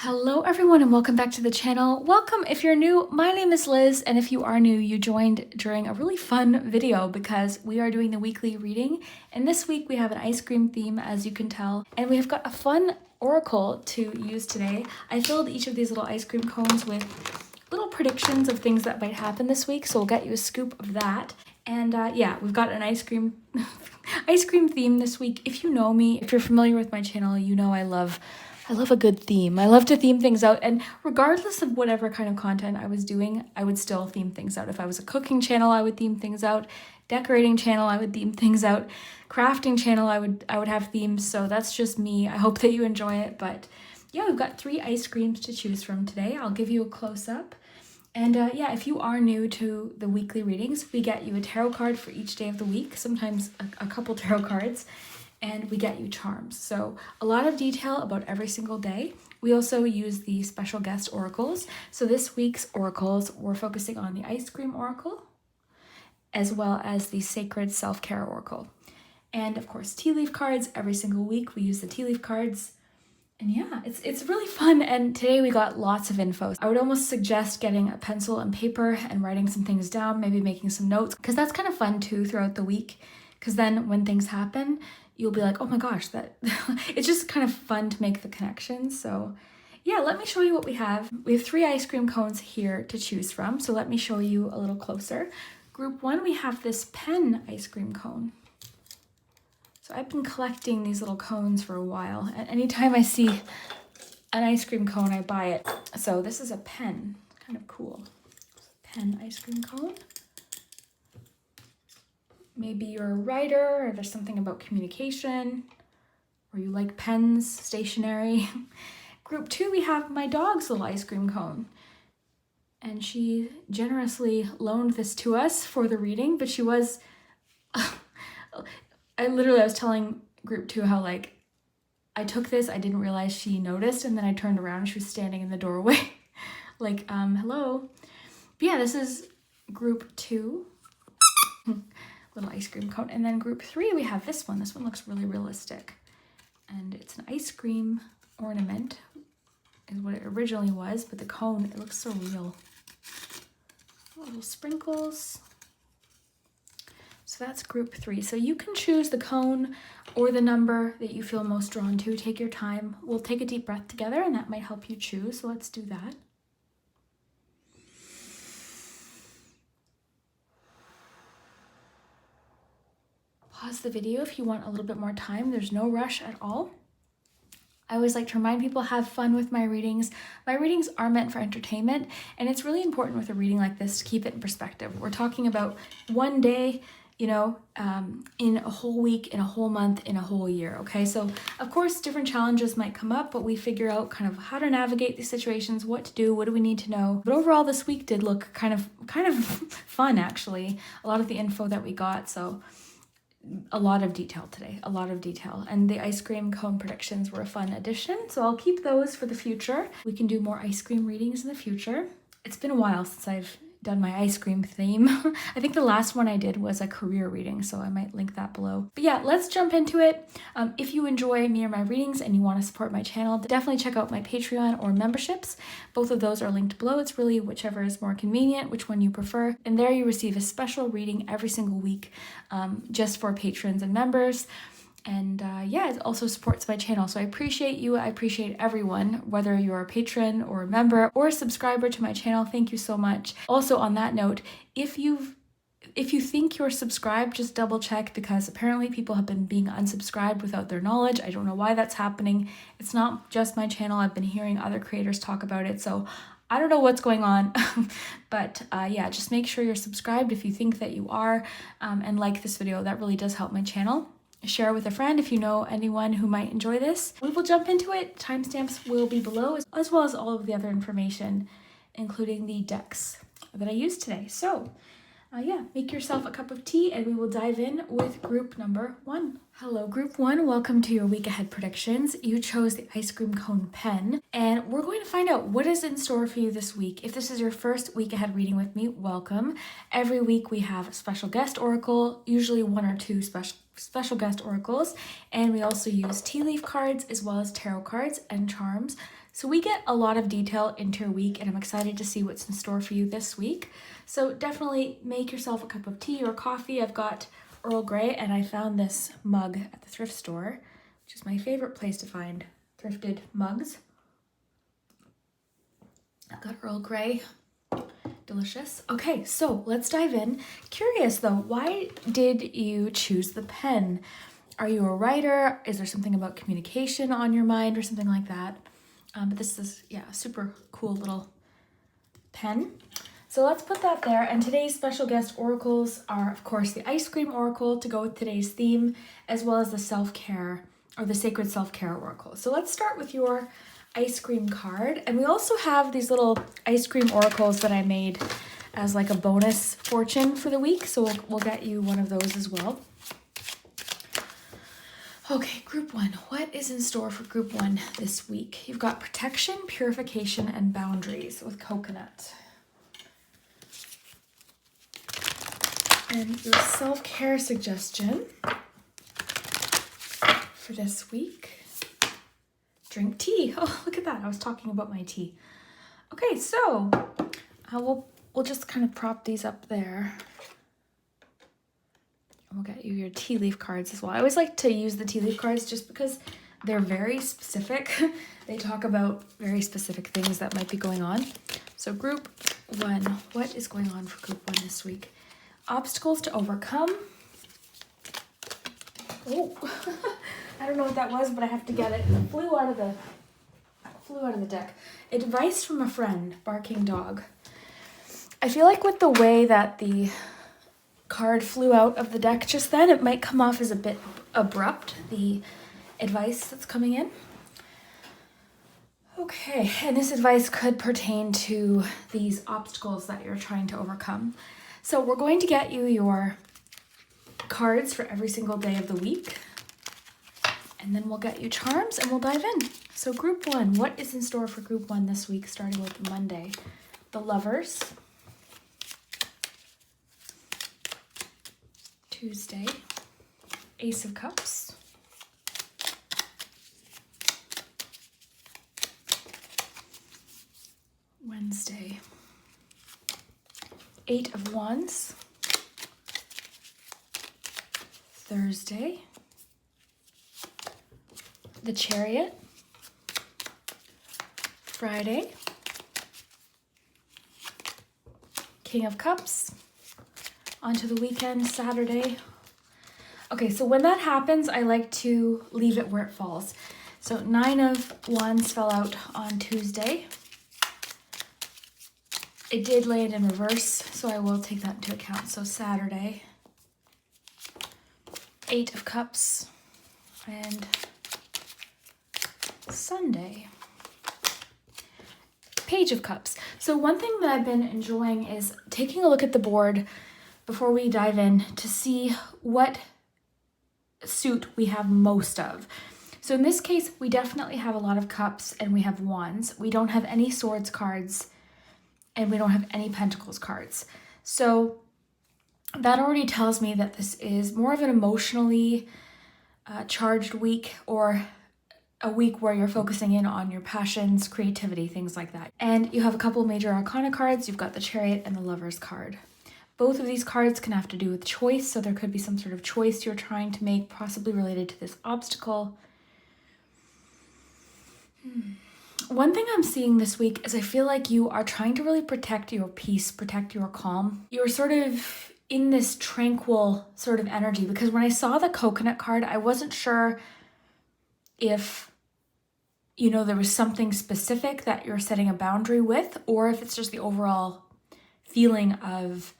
Hello everyone and welcome back to the channel. Welcome if you're new. My name is Liz, and if you are new, you joined during a really fun video because we are doing the weekly reading, and this week we have an ice cream theme, as you can tell, and we have got a fun oracle to use today. I filled each of these little ice cream cones with little predictions of things that might happen this week, so we'll get you a scoop of that. And yeah, we've got an ice cream theme this week. If you know me, if you're familiar with my channel, you know I love a good theme. I love to theme things out, and regardless of whatever kind of content I was doing, I would still theme things out. If I was a cooking channel, I would theme things out. Decorating channel, I would theme things out. Crafting channel, I would have themes. So that's just me. I hope that you enjoy it. But yeah, we've got 3 ice creams to choose from today. I'll give you a close-up. And yeah, if you are new to the weekly readings, we get you a tarot card for each day of the week, sometimes a couple tarot cards, and we get you charms. So a lot of detail about every single day. We also use the special guest oracles. So this week's oracles, we're focusing on the ice cream oracle, as well as the sacred self-care oracle. And of course, tea leaf cards. Every single week we use the tea leaf cards. And yeah, it's really fun, and today we got lots of info. I would almost suggest getting a pencil and paper and writing some things down, maybe making some notes, because that's kind of fun too throughout the week, because then when things happen, you'll be like, oh my gosh, that it's just kind of fun to make the connections. So yeah, let me show you what we have. We have 3 ice cream cones here to choose from, so let me show you a little closer. Group 1, we have this pen ice cream cone. So I've been collecting these little cones for a while, and anytime I see an ice cream cone, I buy it. So this is a pen, kind of cool. Pen ice cream cone. Maybe you're a writer, or there's something about communication, or you like pens, stationery. Group 2, we have my dog's little ice cream cone. And she generously loaned this to us for the reading, but she was... I was telling group 2 how, like, I took this, I didn't realize she noticed, and then I turned around and she was standing in the doorway. Like, hello. But yeah, this is group 2. Little ice cream cone. And then group 3, we have this one. This one looks really realistic. And it's an ice cream ornament, is what it originally was, but the cone, it looks so real. Little sprinkles. So that's group 3. So you can choose the cone or the number that you feel most drawn to. Take your time. We'll take a deep breath together, and that might help you choose. So let's do that. Pause the video if you want a little bit more time. There's no rush at all. I always like to remind people, have fun with my readings. My readings are meant for entertainment, and it's really important with a reading like this to keep it in perspective. We're talking about one day, you know, in a whole week, in a whole month, in a whole year, okay? So of course, different challenges might come up, but we figure out kind of how to navigate these situations, what to do, what do we need to know. But overall, this week did look kind of fun, actually. A lot of the info that we got, so a lot of detail today, a lot of detail. And the ice cream cone predictions were a fun addition, so I'll keep those for the future. We can do more ice cream readings in the future. It's been a while since I've done my ice cream theme. I think the last one I did was a career reading, so I might link that below. But yeah, let's jump into it. If you enjoy me or my readings and you want to support my channel, definitely check out my Patreon or memberships. Both of those are linked below. It's really whichever is more convenient, which one you prefer. And there you receive a special reading every single week, just for patrons and members. And yeah, it also supports my channel. So I appreciate you. I appreciate everyone, whether you're a patron or a member or a subscriber to my channel. Thank you so much. Also, on that note, if you think you're subscribed, just double check, because apparently people have been being unsubscribed without their knowledge. I don't know why that's happening. It's not just my channel. I've been hearing other creators talk about it. So I don't know what's going on, but yeah, just make sure you're subscribed if you think that you are, and like this video. That really does help my channel. Share with a friend if you know anyone who might enjoy this. We will jump into it. Timestamps will be below, as well as all of the other information, including the decks that I used today. So yeah, make yourself a cup of tea and we will dive in with group number 1. Hello, group 1. Welcome to your week ahead predictions. You chose the ice cream cone pen, and we're going to find out what is in store for you this week. If this is your first week ahead reading with me, welcome. Every week we have a special guest oracle, usually 1 or 2 special guest oracles, and we also use tea leaf cards as well as tarot cards and charms So we get a lot of detail into your week, and I'm excited to see what's in store for you this week. So definitely make yourself a cup of tea or coffee. I've got Earl Grey, and I found this mug at the thrift store, which is my favorite place to find thrifted mugs. I've got Earl Grey. Delicious. Okay, so let's dive in. Curious though, why did you choose the pen? Are you a writer? Is there something about communication on your mind or something like that? But this is, yeah, a super cool little pen. So let's put that there. And today's special guest oracles are, of course, the ice cream oracle to go with today's theme, as well as the self-care or the sacred self-care oracle. So let's start with your ice cream card. And we also have these little ice cream oracles that I made as like a bonus fortune for the week. So we'll get you one of those as well. Okay, group one. What is in store for group one this week? You've got protection, purification, and boundaries with coconut. And your self-care suggestion for this week, drink tea. Oh, look at that. I was talking about my tea. Okay, so we'll just kind of prop these up there. We'll get you your tea leaf cards as well. I always like to use the tea leaf cards just because they're very specific. They talk about very specific things that might be going on. So group one, what is going on for group one this week? Obstacles to overcome. Oh, I don't know what that was, but I have to get it. It flew out of the deck. Advice from a friend, barking dog. I feel like with the way that the card flew out of the deck just then, it might come off as a bit abrupt, the advice that's coming in. Okay, and this advice could pertain to these obstacles that you're trying to overcome. So we're going to get you your cards for every single day of the week, and then we'll get you charms and we'll dive in. So group one, what is in store for group one this week, starting with Monday? The Lovers. Tuesday, Ace of Cups. Wednesday, Eight of Wands. Thursday, the Chariot. Friday, King of Cups. Onto the weekend, Saturday. Okay, so when that happens, I like to leave it where it falls. So Nine of Wands fell out on Tuesday. It did land in reverse, so I will take that into account. So Saturday, Eight of Cups, and Sunday, Page of Cups. So one thing that I've been enjoying is taking a look at the board before we dive in to see what suit we have most of. So in this case, we definitely have a lot of cups and we have wands. We don't have any swords cards and we don't have any pentacles cards. So that already tells me that this is more of an emotionally charged week, or a week where you're focusing in on your passions, creativity, things like that. And you have a couple major arcana cards. You've got the Chariot and the Lovers card. Both of these cards can have to do with choice, so there could be some sort of choice you're trying to make, possibly related to this obstacle. One thing I'm seeing this week is I feel like you are trying to really protect your peace, protect your calm. You're sort of in this tranquil sort of energy, because when I saw the coconut card, I wasn't sure if, you know, there was something specific that you're setting a boundary with, or if it's just the overall feeling of,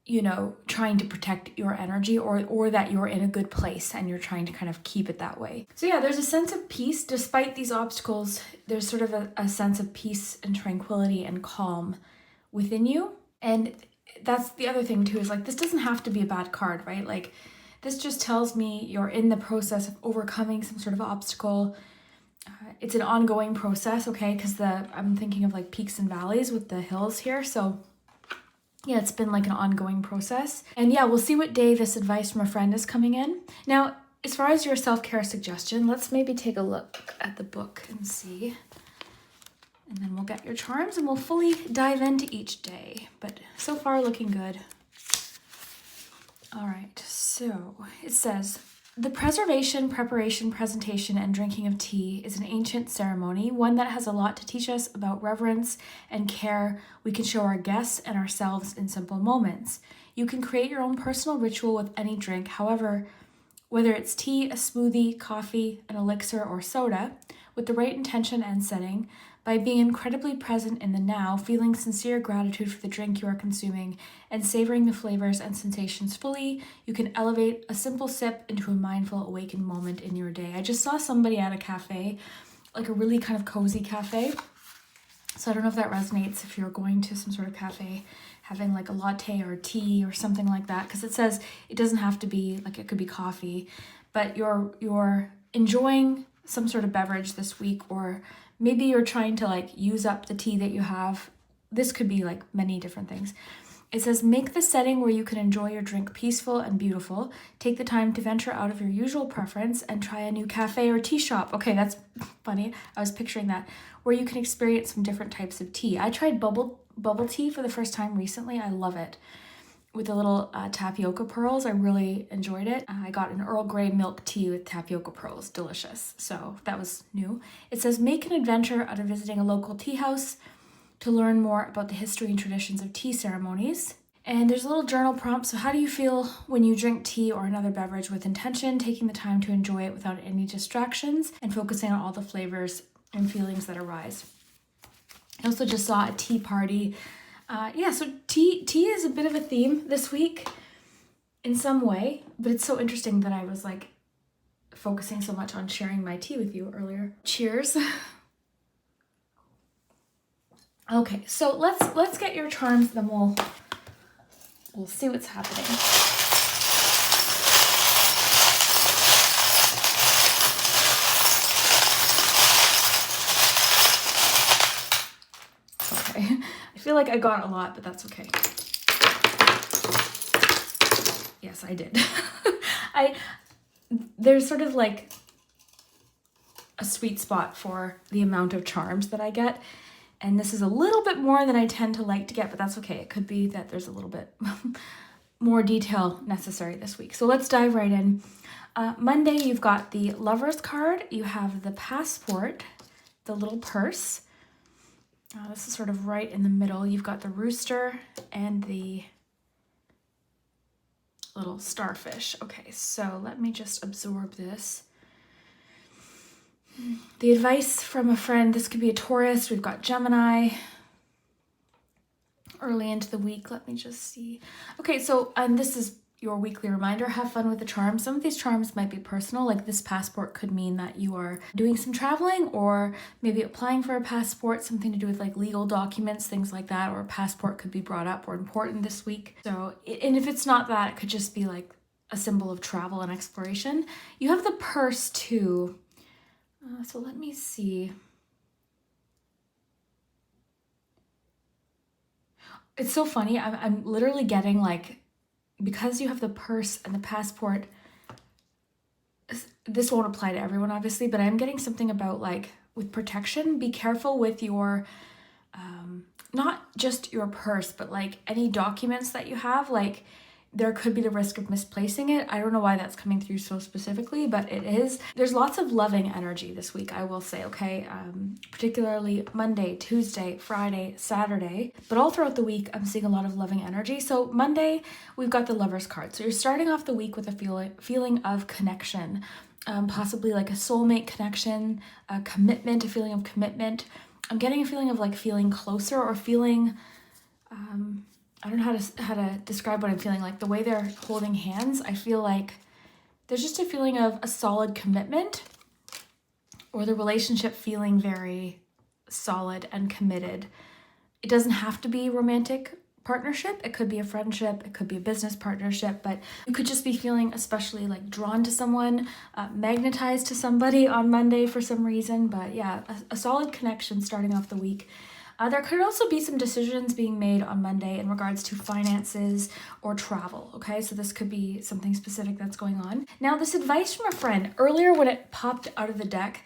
you know, trying to protect your energy, or that you're in a good place and you're trying to kind of keep it that way. So yeah, there's a sense of peace despite these obstacles. There's sort of a sense of peace and tranquility and calm within you. And that's the other thing too, is like, this doesn't have to be a bad card, right? Like, this just tells me you're in the process of overcoming some sort of obstacle. It's an ongoing process, okay? Because I'm thinking of like peaks and valleys with the hills here. So yeah, it's been like an ongoing process. And yeah, we'll see what day this advice from a friend is coming in. Now, as far as your self-care suggestion, let's maybe take a look at the book and see. And then we'll get your charms and we'll fully dive into each day. But so far, looking good. All right, so it says, the preservation, preparation, presentation, and drinking of tea is an ancient ceremony, one that has a lot to teach us about reverence and care we can show our guests and ourselves in simple moments. You can create your own personal ritual with any drink. However, whether it's tea, a smoothie, coffee, an elixir, or soda, with the right intention and setting, by being incredibly present in the now, feeling sincere gratitude for the drink you are consuming, and savoring the flavors and sensations fully, you can elevate a simple sip into a mindful, awakened moment in your day. I just saw somebody at a cafe, like a really kind of cozy cafe. So I don't know if that resonates if you're going to some sort of cafe, having like a latte or tea or something like that, because it says it doesn't have to be, like it could be coffee, but you're enjoying some sort of beverage this week, or maybe you're trying to like use up the tea that you have. This could be like many different things. It says, make the setting where you can enjoy your drink peaceful and beautiful. Take the time to venture out of your usual preference and try a new cafe or tea shop. Okay, that's funny. I was picturing that. Where you can experience some different types of tea. I tried bubble tea for the first time recently. I love it. With the little tapioca pearls, I really enjoyed it. I got an Earl Grey milk tea with tapioca pearls. Delicious. So that was new. It says, make an adventure out of visiting a local tea house to learn more about the history and traditions of tea ceremonies. And there's a little journal prompt. So how do you feel when you drink tea or another beverage with intention, taking the time to enjoy it without any distractions and focusing on all the flavors and feelings that arise? I also just saw a tea party. So tea is a bit of a theme this week in some way, but it's so interesting that I was like focusing so much on sharing my tea with you earlier. Cheers. Okay, so let's get your charms, then we'll see what's happening. Okay. I feel like I got a lot, but that's okay. Yes, I did. There's sort of like a sweet spot for the amount of charms that I get. And this is a little bit more than I tend to like to get, but that's okay. It could be that there's a little bit more detail necessary this week. So let's dive right in. Monday, you've got the Lover's card. You have the Passport, the little purse. This is sort of right in the middle. You've got the Rooster and the little starfish. Okay, so let me just absorb this. The advice from a friend. This could be a Taurus. We've got Gemini. Early into the week. Let me just see. Okay, so this is your weekly reminder. Have fun with the charms. Some of these charms might be personal, like this passport could mean that you are doing some traveling or maybe applying for a passport, something to do with like legal documents, things like that, or a passport could be brought up or important this week. So, and if it's not that, it could just be like a symbol of travel and exploration. You have the purse too. So let me see. It's so funny. I'm literally getting like, because you have the purse and the passport, this won't apply to everyone obviously, but I'm getting something about like with protection. Be careful with your, not just your purse, but like any documents that you have, like there could be the risk of misplacing it. I don't know why that's coming through so specifically, but it is. There's lots of loving energy this week, I will say, okay? Particularly Monday, Tuesday, Friday, Saturday, but all throughout the week, I'm seeing a lot of loving energy. So Monday, we've got the Lover's card. So you're starting off the week with a feeling of connection, possibly like a soulmate connection, a commitment, a feeling of commitment. I'm getting a feeling of like feeling closer or feeling, I don't know how to describe what I'm feeling. Like the way they're holding hands, I feel like there's just a feeling of a solid commitment, or the relationship feeling very solid and committed. It doesn't have to be romantic partnership. It could be a friendship. It could be a business partnership, but you could just be feeling especially like drawn to someone, magnetized to somebody on Monday for some reason. But yeah, a solid connection starting off the week. There could also be some decisions being made on Monday in regards to finances or travel, okay? So this could be something specific that's going on. Now, this advice from a friend, earlier when it popped out of the deck,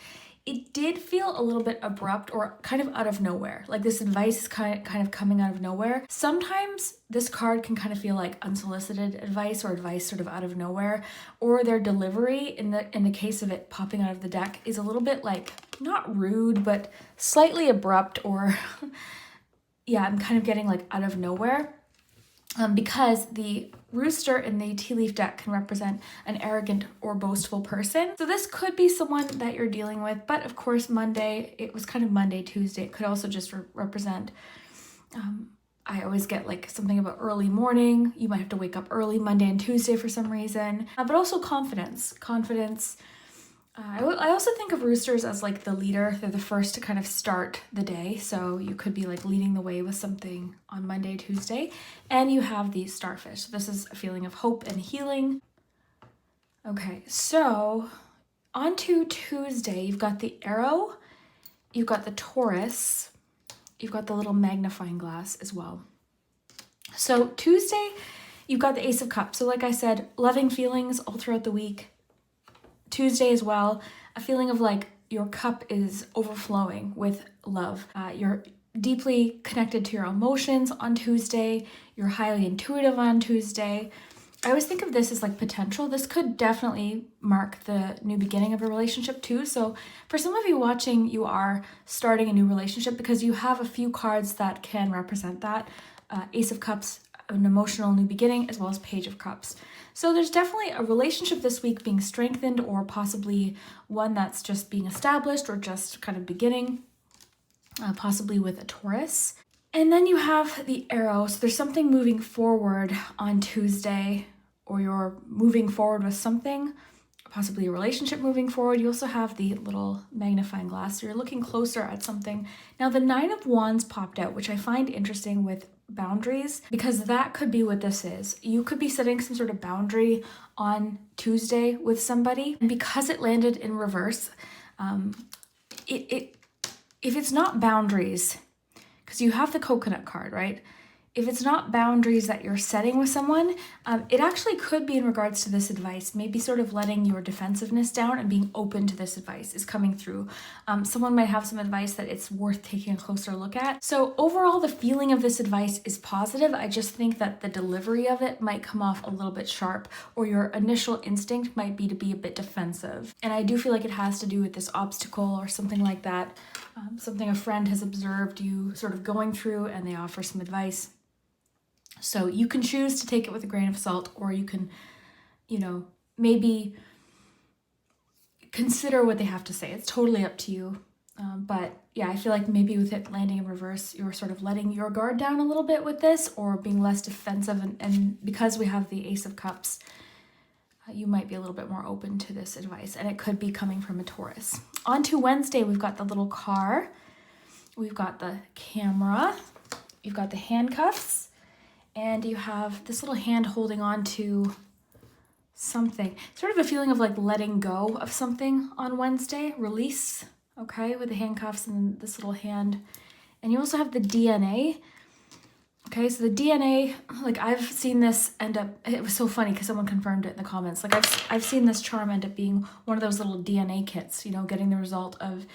it did feel a little bit abrupt or kind of out of nowhere. Like this advice is kind of coming out of nowhere. Sometimes this card can kind of feel like unsolicited advice or advice sort of out of nowhere, or their delivery in the case of it popping out of the deck is a little bit like not rude, but slightly abrupt, or yeah, I'm kind of getting like out of nowhere. Because the rooster in the tea leaf deck can represent an arrogant or boastful person. So this could be someone that you're dealing with, but of course Monday, it was kind of Monday, Tuesday. It could also just represent, I always get like something about early morning. You might have to wake up early Monday and Tuesday for some reason, but also confidence. I also think of roosters as like the leader. They're the first to kind of start the day. So you could be like leading the way with something on Monday, Tuesday. And you have the starfish. This is a feeling of hope and healing. Okay, so on to Tuesday, you've got the arrow, you've got the Taurus, you've got the little magnifying glass as well. So Tuesday, you've got the Ace of Cups. So like I said, loving feelings all throughout the week. Tuesday as well, a feeling of like your cup is overflowing with love. You're deeply connected to your emotions on Tuesday. You're highly intuitive on Tuesday. I always think of this as like potential. This could definitely mark the new beginning of a relationship too. So for some of you watching, you are starting a new relationship because you have a few cards that can represent that. Ace of Cups, an emotional new beginning, as well as Page of Cups. So there's definitely a relationship this week being strengthened, or possibly one that's just being established or just kind of beginning, possibly with a Taurus. And then you have the arrow. So there's something moving forward on Tuesday, or you're moving forward with something, possibly a relationship moving forward. You also have the little magnifying glass. So you're looking closer at something. Now the Nine of Wands popped out, which I find interesting with boundaries, because that could be what this is. You could be setting some sort of boundary on Tuesday with somebody, and because it landed in reverse, if it's not boundaries, because you have the coconut card, right? If it's not boundaries that you're setting with someone, it actually could be in regards to this advice. Maybe sort of letting your defensiveness down and being open to this advice is coming through. Someone might have some advice that it's worth taking a closer look at. So overall, the feeling of this advice is positive. I just think that the delivery of it might come off a little bit sharp, or your initial instinct might be to be a bit defensive. And I do feel like it has to do with this obstacle or something like that. Something a friend has observed you sort of going through, and they offer some advice. So you can choose to take it with a grain of salt, or you can, maybe consider what they have to say. It's totally up to you. But yeah, I feel like maybe with it landing in reverse, you're sort of letting your guard down a little bit with this, or being less defensive. And because we have the Ace of Cups, you might be a little bit more open to this advice, and it could be coming from a Taurus. On to Wednesday, we've got the little car, we've got the camera, you've got the handcuffs, and you have this little hand holding on to something. Sort of a feeling of like letting go of something on Wednesday. Release, okay, with the handcuffs and this little hand. And you also have the DNA. Okay, so the DNA, like I've seen this end up, it was so funny because someone confirmed it in the comments. Like I've seen this charm end up being one of those little DNA kits, getting the result of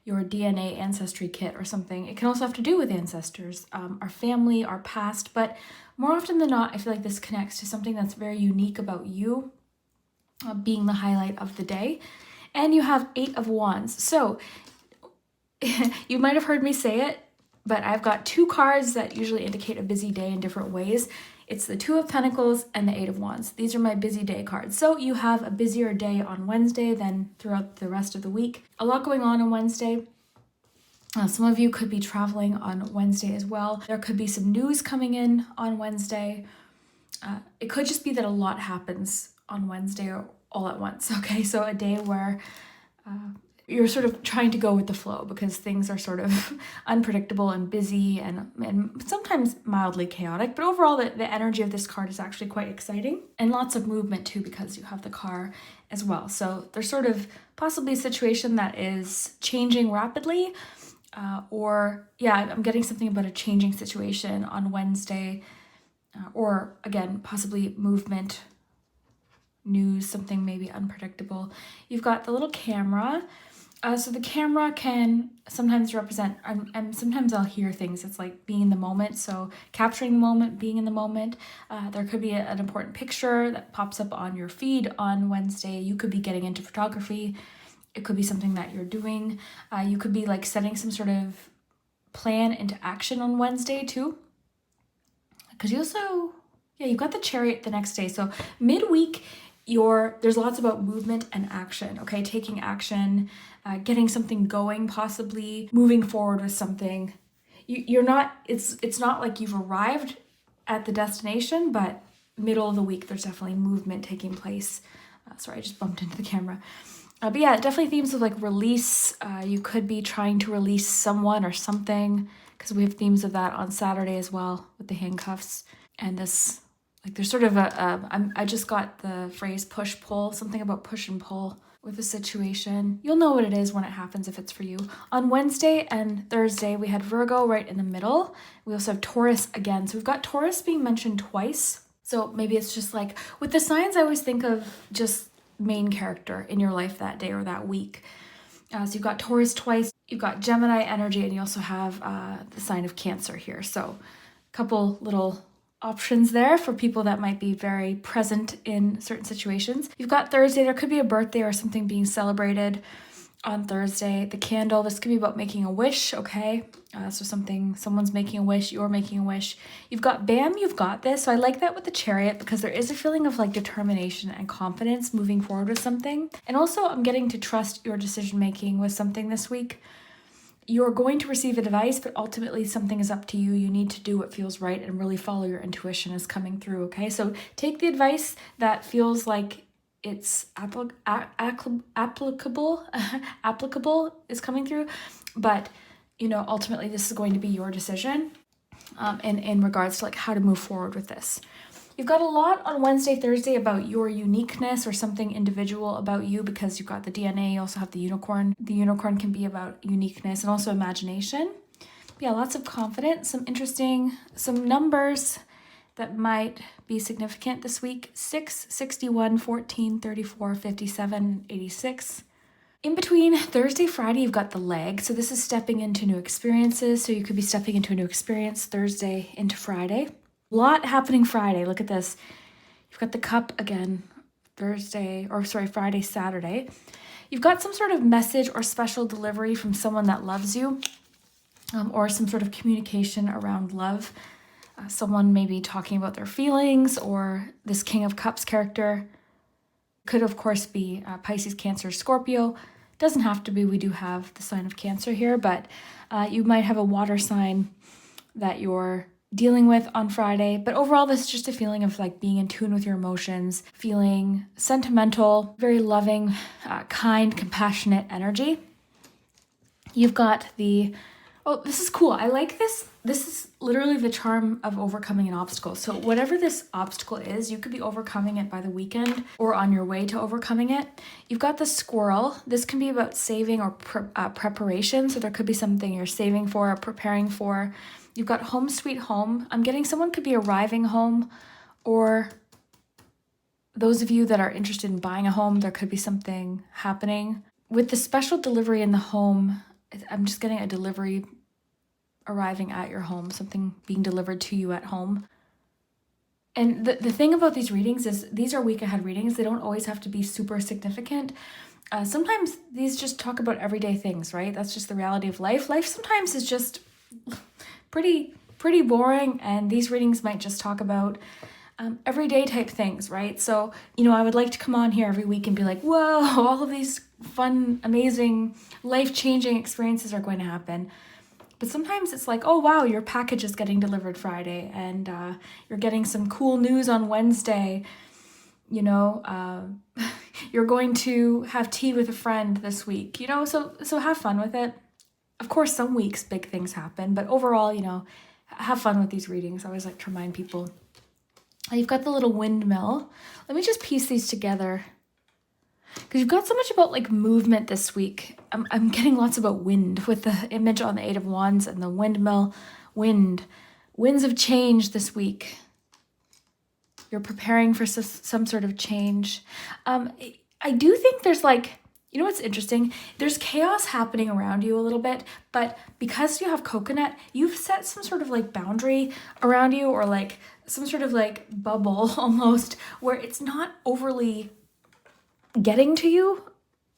your DNA ancestry kit or something. It can also have to do with ancestors, our family, our past, but more often than not, I feel like this connects to something that's very unique about you, being the highlight of the day. And you have 8 of Wands. So you might have heard me say it, but I've got 2 cards that usually indicate a busy day in different ways. It's the 2 of Pentacles and the 8 of Wands. These are my busy day cards. So you have a busier day on Wednesday than throughout the rest of the week. A lot going on Wednesday. Some of you could be traveling on Wednesday as well. There could be some news coming in on Wednesday. It could just be that a lot happens on Wednesday all at once, okay? So a day where you're sort of trying to go with the flow because things are sort of unpredictable and busy and sometimes mildly chaotic. But overall, the energy of this card is actually quite exciting, and lots of movement too because you have the car as well. So there's sort of possibly a situation that is changing rapidly, or yeah, I'm getting something about a changing situation on Wednesday, or again, possibly movement, news, something maybe unpredictable. You've got the little camera. So the camera can sometimes represent, and sometimes I'll hear things. It's like being in the moment. So capturing the moment, being in the moment. There could be an important picture that pops up on your feed on Wednesday. You could be getting into photography. It could be something that you're doing. You could be like setting some sort of plan into action on Wednesday too. Because you also, yeah, you've got the Chariot the next day. So midweek, there's lots about movement and action, okay? Taking action, getting something going, possibly moving forward with something. You're not, it's not like you've arrived at the destination, but middle of the week, there's definitely movement taking place. Sorry, I just bumped into the camera. But yeah, definitely themes of like release. You could be trying to release someone or something, because we have themes of that on Saturday as well with the handcuffs. And this, like there's sort of I just got the phrase push pull, something about push and pull with a situation. You'll know what it is when it happens if it's for you. On Wednesday and Thursday, we had Virgo right in the middle. We also have Taurus again. So we've got Taurus being mentioned twice. So maybe it's just like, with the signs, I always think of just main character in your life that day or that week. So you've got Taurus twice, you've got Gemini energy, and you also have the sign of Cancer here. So a couple little options there for people that might be very present in certain situations. You've got Thursday, there could be a birthday or something being celebrated on Thursday. The candle, this could be about making a wish, okay? So someone's making a wish, you're making a wish. You've got Bam, you've got this. So I like that with the Chariot, because there is a feeling of like determination and confidence moving forward with something. And also I'm getting to trust your decision making with something this week. You're going to receive advice, but ultimately something is up to you. You need to do what feels right and really follow your intuition is coming through, okay? So take the advice that feels like it's applicable is coming through, but ultimately this is going to be your decision in regards to like how to move forward with this. You've got a lot on Wednesday, Thursday about your uniqueness or something individual about you, because you've got the DNA, you also have the unicorn. The unicorn can be about uniqueness and also imagination. But yeah, lots of confidence, some numbers that might be significant this week: 6, 61, 14, 34, 57, 86. In between Thursday, Friday, you've got the leg. So this is stepping into new experiences. So you could be stepping into a new experience Thursday into Friday. A lot happening Friday. Look at this. You've got the cup again, Friday, Saturday. You've got some sort of message or special delivery from someone that loves you, or some sort of communication around love. Someone maybe talking about their feelings, or this King of Cups character. Could, of course, be Pisces, Cancer, Scorpio. Doesn't have to be. We do have the sign of Cancer here, but you might have a water sign that you're dealing with on Friday. But overall, this is just a feeling of like being in tune with your emotions, feeling sentimental, very loving, kind, compassionate energy. You've got this is cool. I like this. This is literally the charm of overcoming an obstacle. So whatever this obstacle is, you could be overcoming it by the weekend or on your way to overcoming it. You've got the squirrel. This can be about saving or preparation. So there could be something you're saving for or preparing for. You've got home sweet home. I'm getting someone could be arriving home, or those of you that are interested in buying a home, there could be something happening. With the special delivery in the home, I'm just getting a delivery arriving at your home, something being delivered to you at home. And the thing about these readings is these are week ahead readings. They don't always have to be super significant. Sometimes these just talk about everyday things, right? That's just the reality of life. Life sometimes is just pretty boring, and these readings might just talk about everyday type things, right? So, I would like to come on here every week and be like, whoa, all of these fun, amazing, life-changing experiences are going to happen. But sometimes it's like, oh, wow, your package is getting delivered Friday, and you're getting some cool news on Wednesday. You're going to have tea with a friend this week, so have fun with it. Of course, some weeks big things happen, but overall, have fun with these readings. I always like to remind people. You've got the little windmill. Let me just piece these together. Because you've got so much about like movement this week. I'm getting lots about wind with the image on the Eight of Wands and the windmill. Winds of change this week. You're preparing for some sort of change. I do think there's like, you know what's interesting? There's chaos happening around you a little bit, but because you have coconut, you've set some sort of like boundary around you, or like some sort of like bubble almost, where it's not overly getting to you,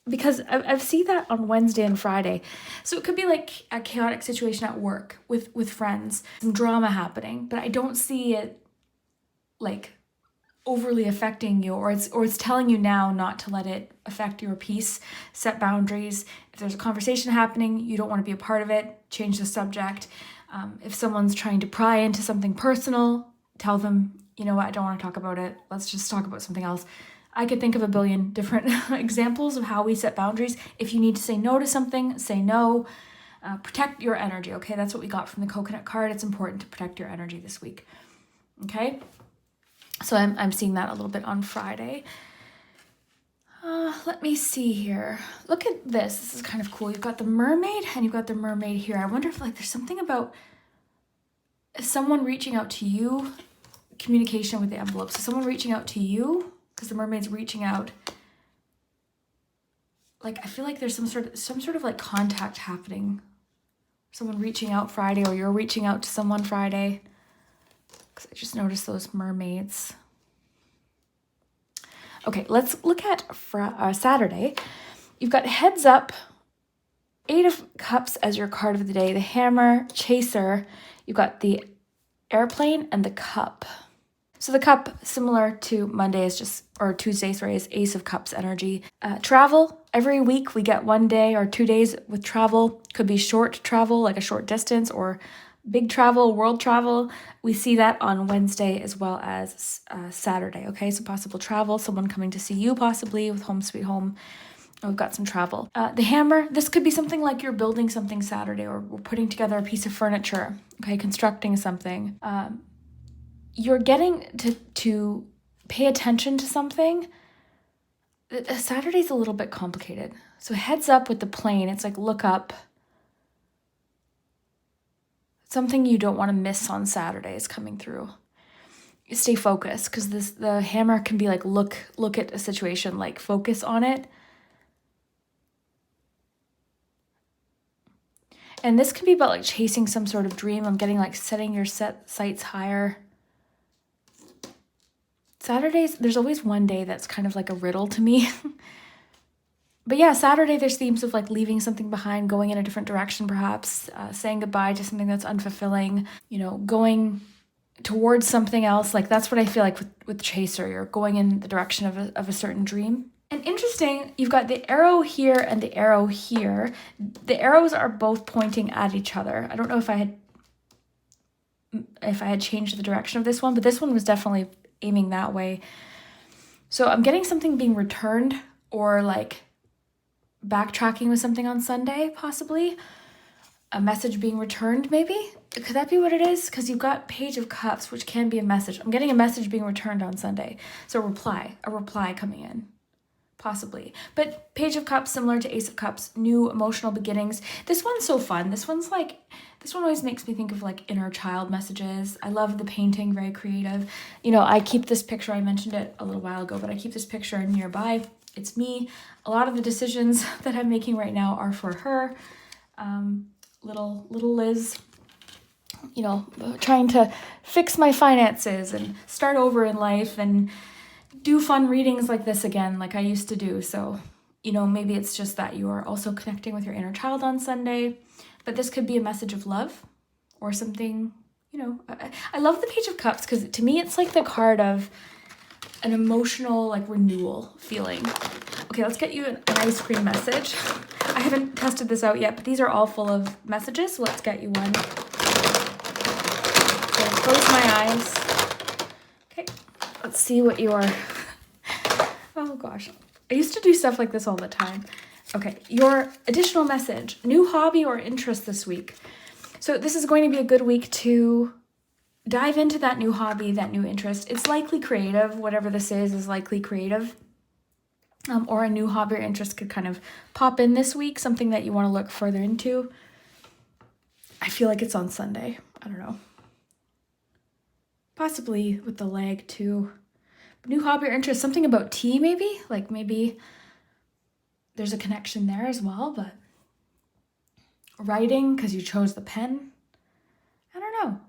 because I've seen that on Wednesday and Friday. So it could be like a chaotic situation at work with friends, some drama happening, but I don't see it like overly affecting you, or it's telling you now not to let it affect your peace. Set boundaries. If there's a conversation happening, you don't want to be a part of it, change the subject. If someone's trying to pry into something personal, tell them, you know what, I don't want to talk about it. Let's just talk about something else. I could think of a billion different examples of how we set boundaries. If you need to say no to something, say no. Protect your energy, okay? That's what we got from the coconut card. It's important to protect your energy this week, okay? So I'm seeing that a little bit on Friday. Let me see here. Look at this. This is kind of cool. You've got the mermaid and you've got the mermaid here. I wonder if like there's something about someone reaching out to you, communication with the envelope. So someone reaching out to you, because the mermaid's reaching out. Like I feel like there's some sort of like contact happening. Someone reaching out Friday, or you're reaching out to someone Friday. Because I just noticed those mermaids. Okay, let's look at Saturday. You've got Heads Up, Eight of Cups as your card of the day, the Hammer, Chaser. You've got the Airplane and the Cup. So the Cup, similar to Monday, or Tuesday, is Ace of Cups energy. Travel. Every week we get 1 day or 2 days with travel. Could be short travel, like a short distance, or big travel, world travel. We see that on Wednesday as well as Saturday, okay? So possible travel, someone coming to see you possibly with Home Sweet Home. We've got some travel. The Hammer, this could be something like you're building something Saturday, or we're putting together a piece of furniture, okay? Constructing something. You're getting to pay attention to something. Saturday's a little bit complicated. So Heads Up with the plane, it's like look up. Something you don't want to miss on Saturday is coming through. You stay focused, because the Hammer can be like look at a situation, like focus on it. And this can be about like chasing some sort of dream. I'm getting like setting your sights higher. Saturdays, there's always 1 day that's kind of like a riddle to me. But yeah, Saturday, there's themes of like leaving something behind, going in a different direction perhaps, saying goodbye to something that's unfulfilling, going towards something else. Like that's what I feel like with Chaser. You're going in the direction of a certain dream. And interesting, you've got the arrow here and the arrow here. The arrows are both pointing at each other. I don't know if I had changed the direction of this one, but this one was definitely aiming that way. So I'm getting something being returned, or like backtracking with something on Sunday, possibly. A message being returned, maybe? Could that be what it is? Because you've got Page of Cups, which can be a message. I'm getting a message being returned on Sunday. So a reply coming in, possibly. But Page of Cups, similar to Ace of Cups, new emotional beginnings. This one's so fun. This one always makes me think of like inner child messages. I love the painting, very creative. I keep this picture, I mentioned it a little while ago, but I keep this picture nearby. It's me. A lot of the decisions that I'm making right now are for her. Little Liz, trying to fix my finances and start over in life and do fun readings like this again, like I used to do. So, maybe it's just that you are also connecting with your inner child on Sunday, but this could be a message of love or something, I love the Page of Cups, because to me, it's like the card of an emotional like renewal feeling. Okay, let's get you an ice cream message. I haven't tested this out yet, but these are all full of messages, so let's get you one. So close my eyes. Okay, let's see what you are. Oh gosh, I used to do stuff like this all the time. Okay, your additional message, new hobby or interest this week. So this is going to be a good week to dive into that new hobby, that new interest. It's likely creative. Whatever this is likely creative. or a new hobby or interest could kind of pop in this week, something that you want to look further into. I feel like it's on Sunday. I don't know. Possibly with the lag too. New hobby or interest, something about tea maybe? Like maybe there's a connection there as well, but writing because you chose the pen. I don't know.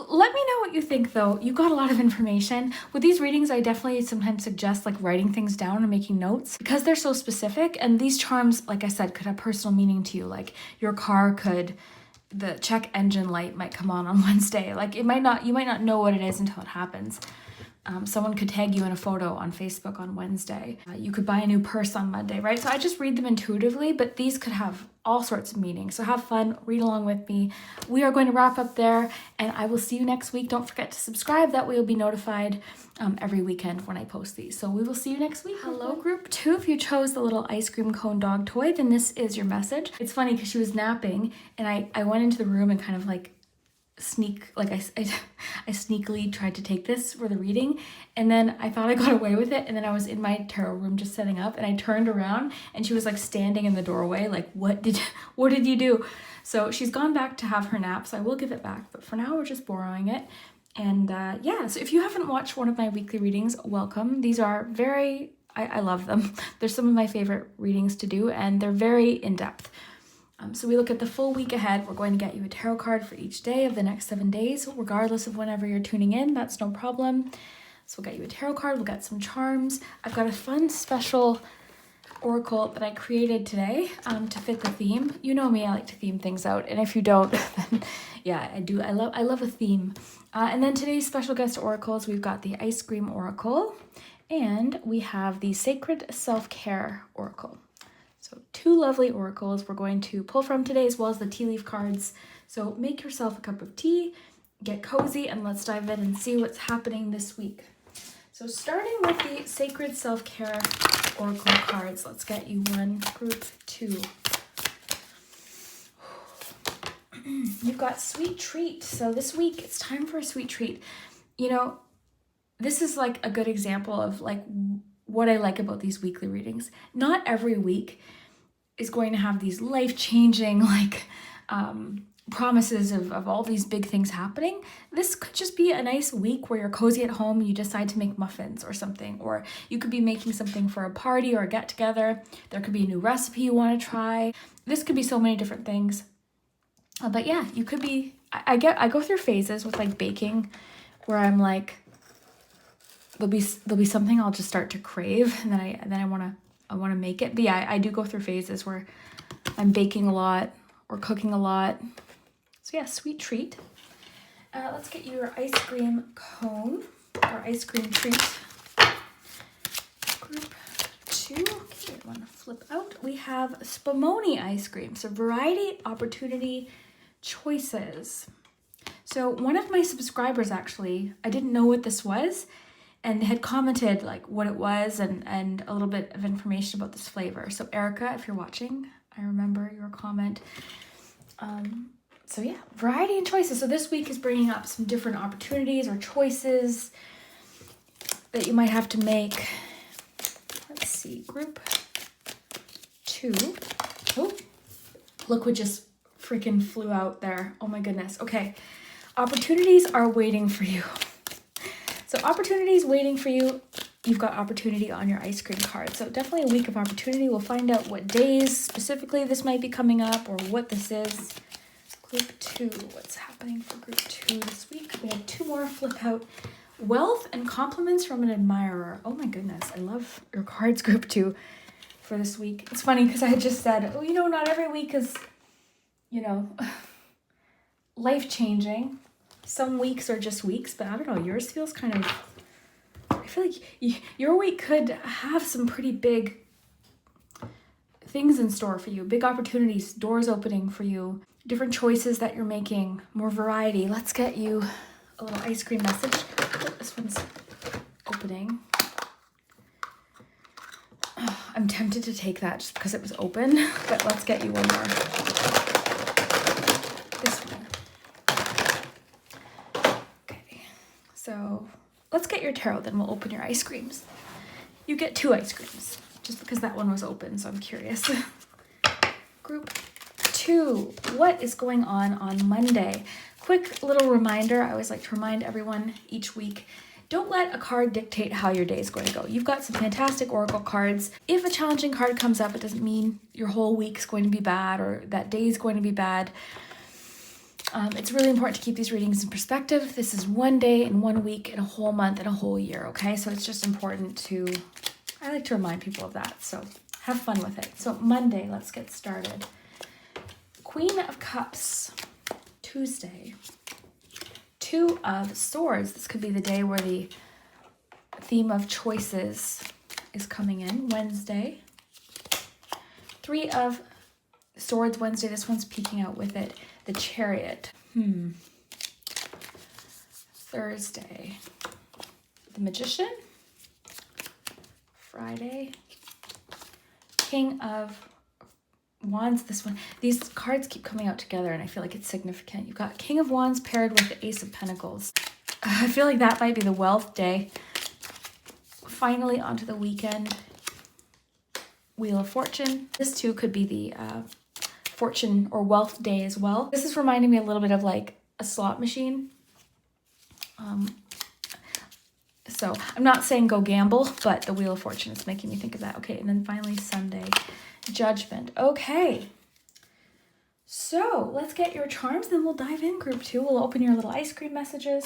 Let me know what you think though. You got a lot of information. With these readings, I definitely sometimes suggest like writing things down and making notes because they're so specific. And these charms, like I said, could have personal meaning to you. Like your car could, the check engine light might come on Wednesday. Like you might not know what it is until it happens. Someone could tag you in a photo on Facebook on Wednesday. You could buy a new purse on Monday, right? So I just read them intuitively, but these could have all sorts of meanings. So have fun, read along with me. We are going to wrap up there, and I will see you next week. Don't forget to subscribe. That way you'll be notified every weekend when I post these. So we will see you next week. Hello, group 2. If you chose the little ice cream cone dog toy, then this is your message. It's funny because she was napping, and I went into the room and kind of like I sneakily tried to take this for the reading, and then I thought I got away with it, and then I was in my tarot room just setting up, and I turned around and she was like standing in the doorway like, what did you do? So she's gone back to have her nap, so I will give it back, but for now we're just borrowing it. And yeah, so if you haven't watched one of my weekly readings, welcome. These are very, I love them. They're some of my favorite readings to do, and they're very in-depth. So we look at the full week ahead. We're going to get you a tarot card for each day of the next 7 days, regardless of whenever you're tuning in. That's no problem. So we'll get you a tarot card. We'll get some charms. I've got a fun special oracle that I created today to fit the theme. You know me, I like to theme things out. And if you don't, then yeah, I do. I love a theme. And then today's special guest oracles, we've got the Ice Cream Oracle, and we have the Sacred Self-Care Oracle. So 2 lovely oracles we're going to pull from today, as well as the tea leaf cards. So make yourself a cup of tea, get cozy, and let's dive in and see what's happening this week. So starting with the Sacred Self-Care Oracle cards, let's get you one, group 2. You've got Sweet Treat. So this week, it's time for a sweet treat. You know, this is like a good example of like what I like about these weekly readings. Not every week is going to have these life-changing like promises of all these big things happening. This could just be a nice week where you're cozy at home and you decide to make muffins or something, or you could be making something for a party or a get-together. There could be a new recipe you want to try. This could be so many different things. But yeah, you could be, I go through phases with like baking where I'm like, there'll be something I'll just start to crave, and then I want to make it. But yeah, I do go through phases where I'm baking a lot or cooking a lot. So yeah, sweet treat. Let's get your ice cream cone or ice cream treat. Group 2. Okay, I want to flip out. We have Spumoni ice cream. So variety, opportunity, choices. So one of my subscribers actually, I didn't know what this was, and had commented like what it was and a little bit of information about this flavor. So Erica, if you're watching, I remember your comment. So yeah, variety and choices. So this week is bringing up some different opportunities or choices that you might have to make. Let's see, group 2. Oh, look what just freaking flew out there. Oh my goodness. Okay, opportunities are waiting for you. So opportunities waiting for you. You've got opportunity on your ice cream card. So definitely a week of opportunity. We'll find out what days specifically this might be coming up or what this is. Group 2, what's happening for group 2 this week? We have 2 more flip out. Wealth and compliments from an admirer. Oh my goodness, I love your cards, group 2, for this week. It's funny because I had just said, oh, you know, not every week is, you know, life-changing. Some weeks are just weeks, but I don't know, yours feels kind of, I feel like your week could have some pretty big things in store for you, big opportunities, doors opening for you, different choices that you're making, more variety. Let's get you a little ice cream message. Oh, this one's opening. Oh, I'm tempted to take that just because it was open, but let's get you one more. This one. Okay, so let's get your tarot, then we'll open your ice creams. You get 2 ice creams. just because that one was open, so I'm curious. Group 2, what is going on Monday? Quick little reminder, I always like to remind everyone each week, don't let a card dictate how your day is going to go. You've got some fantastic oracle cards. If a challenging card comes up, it doesn't mean your whole week's going to be bad or that day is going to be bad. It's really important to keep these readings in perspective. This is one day and 1 week and a whole month and a whole year, okay? So it's just important to, I like to remind people of that. So have fun with it. So Monday, let's get started. Queen of Cups, Tuesday. 2 of Swords. This could be the day where the theme of choices is coming in. Wednesday. 3 of Swords, Wednesday. This one's peeking out with it. The Chariot. Thursday. The Magician. Friday. King of Wands, this one. These cards keep coming out together and I feel like it's significant. You've got King of Wands paired with the Ace of Pentacles. I feel like that might be the wealth day. Finally onto the weekend. Wheel of Fortune. This too could be the fortune or wealth day as well. This is reminding me a little bit of like a slot machine. So I'm not saying go gamble, but the Wheel of Fortune is making me think of that. Okay, and then finally Sunday. Judgment. Okay. So let's get your charms, then we'll dive in. Group 2, we'll open your little ice cream messages.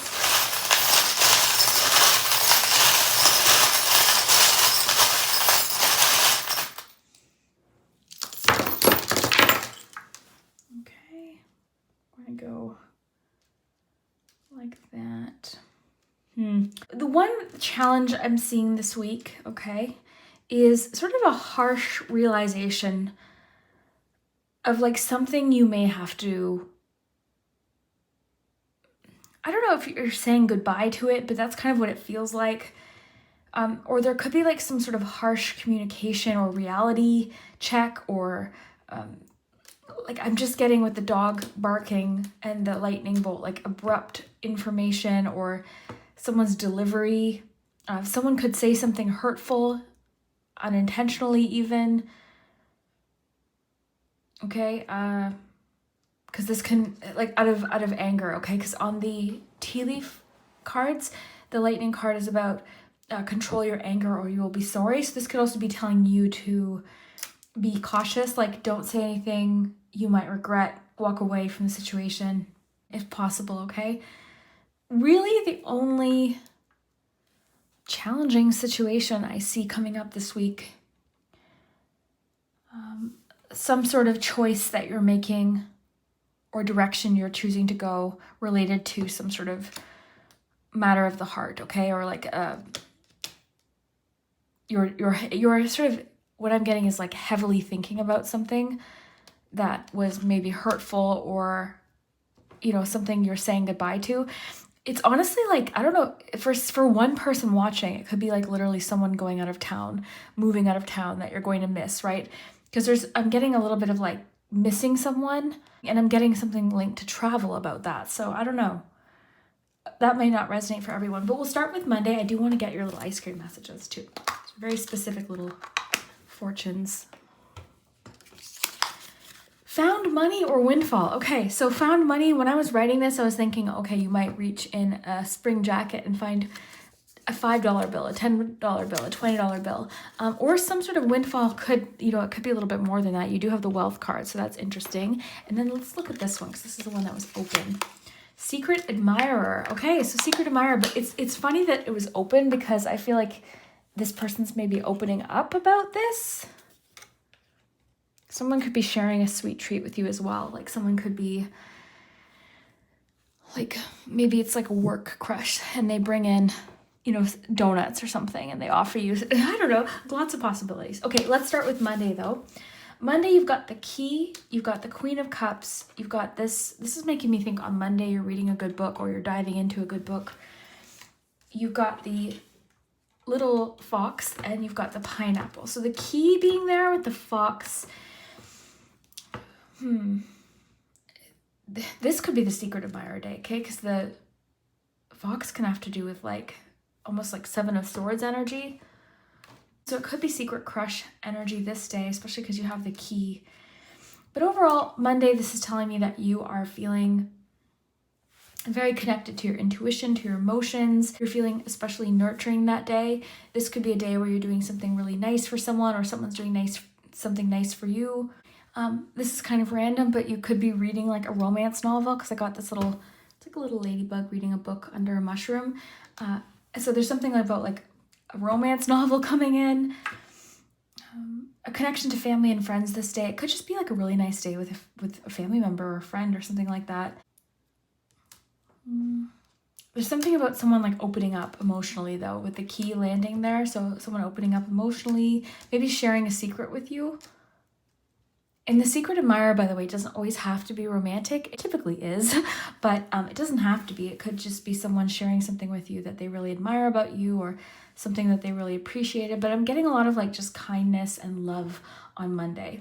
Okay. We're gonna go like that. The one challenge I'm seeing this week, okay, is sort of a harsh realization of like something you may have to, I don't know if you're saying goodbye to it, but that's kind of what it feels like. Or there could be like some sort of harsh communication or reality check, or like I'm just getting with the dog barking and the lightning bolt, like abrupt information or someone's delivery. Someone could say something hurtful, unintentionally even. Okay, because this can, like, out of anger, okay? Because on the tea leaf cards, the lightning card is about control your anger or you will be sorry. So this could also be telling you to be cautious, like don't say anything you might regret, walk away from the situation if possible, okay? Really the only challenging situation I see coming up this week, some sort of choice that you're making or direction you're choosing to go related to some sort of matter of the heart, okay? Or like you're sort of, what I'm getting is like heavily thinking about something that was maybe hurtful or, you know, something you're saying goodbye to. It's honestly like, I don't know, for one person watching, it could be like literally someone going out of town, moving out of town that you're going to miss, right? Because I'm getting a little bit of like missing someone, and I'm getting something linked to travel about that. So I don't know. That may not resonate for everyone, but we'll start with Monday. I do want to get your little ice cream messages too. It's very specific little fortunes. Found money or windfall. Okay, so found money. When I was writing this, I was thinking, okay, you might reach in a spring jacket and find a $5 bill, a $10 bill, a $20 bill, or some sort of windfall. Could, you know, it could be a little bit more than that. You do have the wealth card, so that's interesting. And then let's look at this one, because this is the one that was open. Secret admirer. Okay, so secret admirer, but it's funny that it was open because I feel like this person's maybe opening up about this. Someone could be sharing a sweet treat with you as well. Like someone could be like, maybe it's like a work crush and they bring in, you know, donuts or something and they offer you, I don't know, lots of possibilities. Okay, let's start with Monday though. Monday, you've got the key, you've got the Queen of Cups, you've got this is making me think on Monday you're reading a good book or you're diving into a good book. You've got the little fox and you've got the pineapple. So the key being there with the fox, this could be the secret admirer day, okay? Because the fox can have to do with like, almost like Seven of Swords energy. So it could be secret crush energy this day, especially because you have the key. But overall, Monday, this is telling me that you are feeling very connected to your intuition, to your emotions. You're feeling especially nurturing that day. This could be a day where you're doing something really nice for someone, or someone's doing something nice for you. This is kind of random, but you could be reading like a romance novel, because I got this little, it's like a little ladybug reading a book under a mushroom. So there's something about like a romance novel coming in. A connection to family and friends this day. It could just be like a really nice day with a family member or a friend or something like that. There's something about someone like opening up emotionally though, with the key landing there. So someone opening up emotionally, maybe sharing a secret with you. And the secret admirer, by the way, doesn't always have to be romantic. It typically is, but it doesn't have to be. It could just be someone sharing something with you that they really admire about you, or something that they really appreciated. But I'm getting a lot of like just kindness and love on Monday.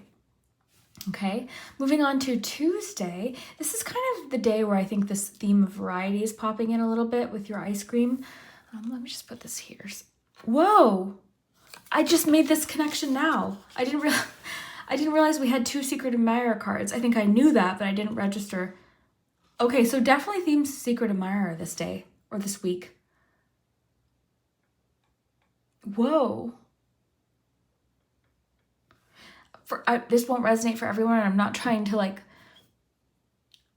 Okay, moving on to Tuesday. This is kind of the day where I think this theme of variety is popping in a little bit with your ice cream. Let me just put this here. Whoa, I just made this connection now. I didn't realize we had 2 secret admirer cards. I think I knew that, but I didn't register. Okay, so definitely themes secret admirer this day or this week. Whoa. This won't resonate for everyone, and I'm not trying to like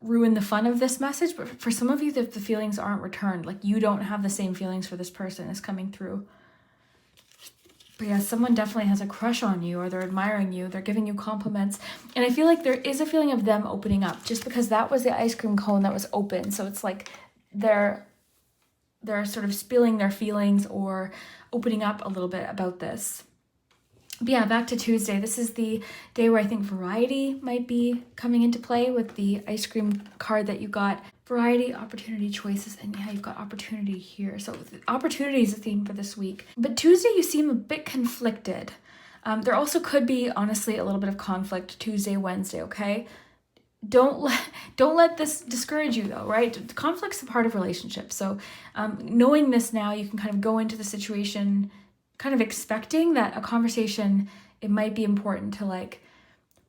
ruin the fun of this message, but for some of you, the feelings aren't returned. Like you don't have the same feelings for this person is coming through. But yeah, someone definitely has a crush on you, or they're admiring you, they're giving you compliments. And I feel like there is a feeling of them opening up, just because that was the ice cream cone that was open. So it's like they're sort of spilling their feelings or opening up a little bit about this. But yeah, back to Tuesday. This is the day where I think variety might be coming into play with the ice cream card that you got. Variety, opportunity, choices, and yeah, you've got opportunity here. So opportunity is a theme for this week. But Tuesday, you seem a bit conflicted. There also could be, honestly, a little bit of conflict Tuesday, Wednesday, okay? Don't let this discourage you though, right? Conflict's a part of relationships. So knowing this now, you can kind of go into the situation kind of expecting that a conversation, it might be important to like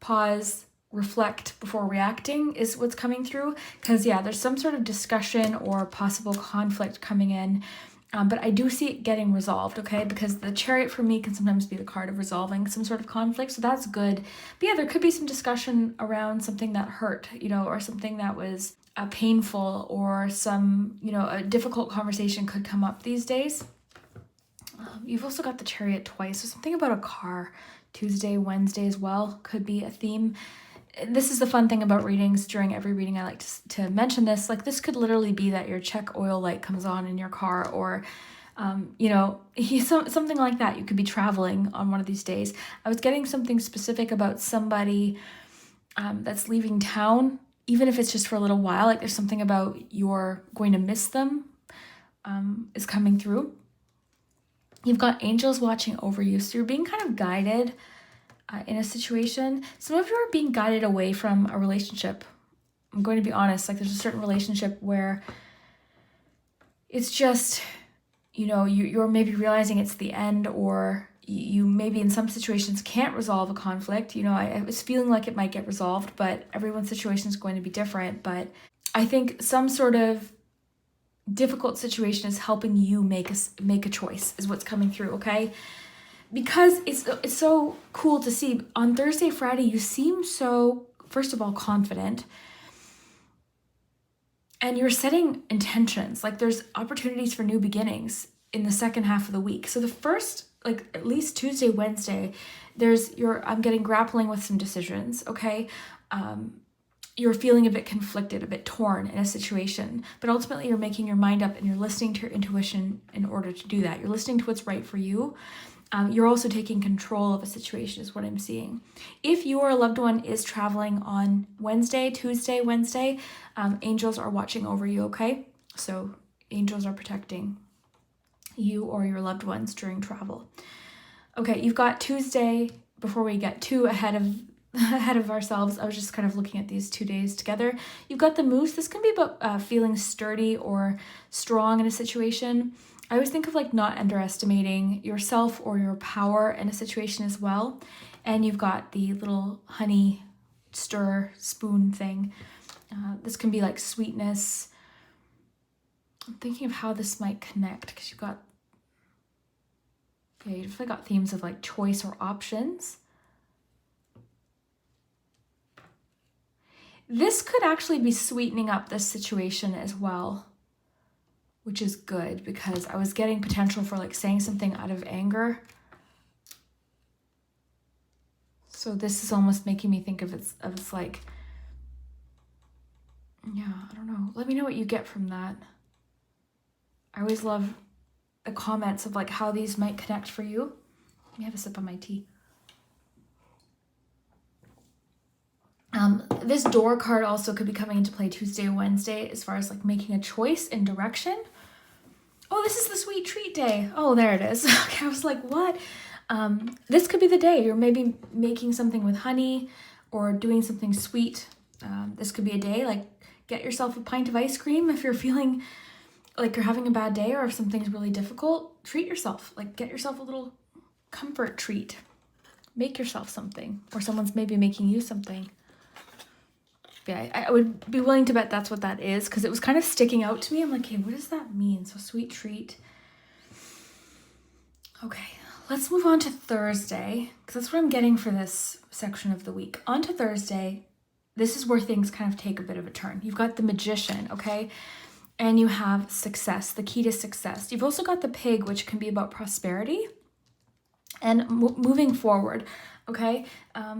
pause, reflect before reacting is what's coming through. Because yeah, there's some sort of discussion or possible conflict coming in. But I do see it getting resolved, okay? Because the Chariot for me can sometimes be the card of resolving some sort of conflict, so that's good. But yeah, there could be some discussion around something that hurt, or something that was painful, or some, a difficult conversation could come up these days. You've also got the Chariot twice, so something about a car. Tuesday, Wednesday as well could be a theme. This is the fun thing about readings. During every reading, I like to mention this. Like, this could literally be that your check oil light comes on in your car, or, something like that. You could be traveling on one of these days. I was getting something specific about somebody that's leaving town, even if it's just for a little while. Like, there's something about you're going to miss them is coming through. You've got angels watching over you, so you're being kind of guided in a situation. Some of you are being guided away from a relationship. I'm going to be honest, like there's a certain relationship where it's just, you're maybe realizing it's the end, or you maybe in some situations can't resolve a conflict. I was feeling like it might get resolved, but everyone's situation is going to be different. But I think some sort of difficult situation is helping you make a choice is what's coming through, okay? Because it's so cool to see. On Thursday, Friday, you seem so, first of all, confident, and you're setting intentions. Like there's opportunities for new beginnings in the second half of the week. So the first, like at least Tuesday, Wednesday, I'm getting grappling with some decisions, okay? You're feeling a bit conflicted, a bit torn in a situation, but ultimately you're making your mind up and you're listening to your intuition in order to do that. You're listening to what's right for you. You're also taking control of a situation is what I'm seeing. If your loved one is traveling on Tuesday, Wednesday, angels are watching over you, okay? So angels are protecting you or your loved ones during travel. Okay, you've got Tuesday. Before we get too ahead of ourselves, I was just kind of looking at these 2 days together. You've got the Moose. This can be about feeling sturdy or strong in a situation. I always think of like not underestimating yourself or your power in a situation as well. And you've got the little honey stir spoon thing. This can be like sweetness. I'm thinking of how this might connect because you've got, yeah, you've definitely got themes of like choice or options. This could actually be sweetening up this situation as well, which is good because I was getting potential for like saying something out of anger. So this is almost making me think of it's like, yeah, I don't know. Let me know what you get from that. I always love the comments of like how these might connect for you. Let me have a sip of my tea. This door card also could be coming into play Tuesday or Wednesday as far as like making a choice in direction. Oh, this is the sweet treat day. Oh, there it is. Okay, I was like, what? This could be the day. You're maybe making something with honey or doing something sweet. This could be a day, like get yourself a pint of ice cream if you're feeling like you're having a bad day, or if something's really difficult, treat yourself. Like get yourself a little comfort treat. Make yourself something, or someone's maybe making you something. Yeah, I would be willing to bet that's what that is because it was kind of sticking out to me. I'm like, hey, what does that mean? So sweet treat. Okay, let's move on to Thursday because that's what I'm getting for this section of the week. On to Thursday, this is where things kind of take a bit of a turn. You've got the Magician, okay? And you have success, the key to success. You've also got the Pig, which can be about prosperity and moving forward, okay?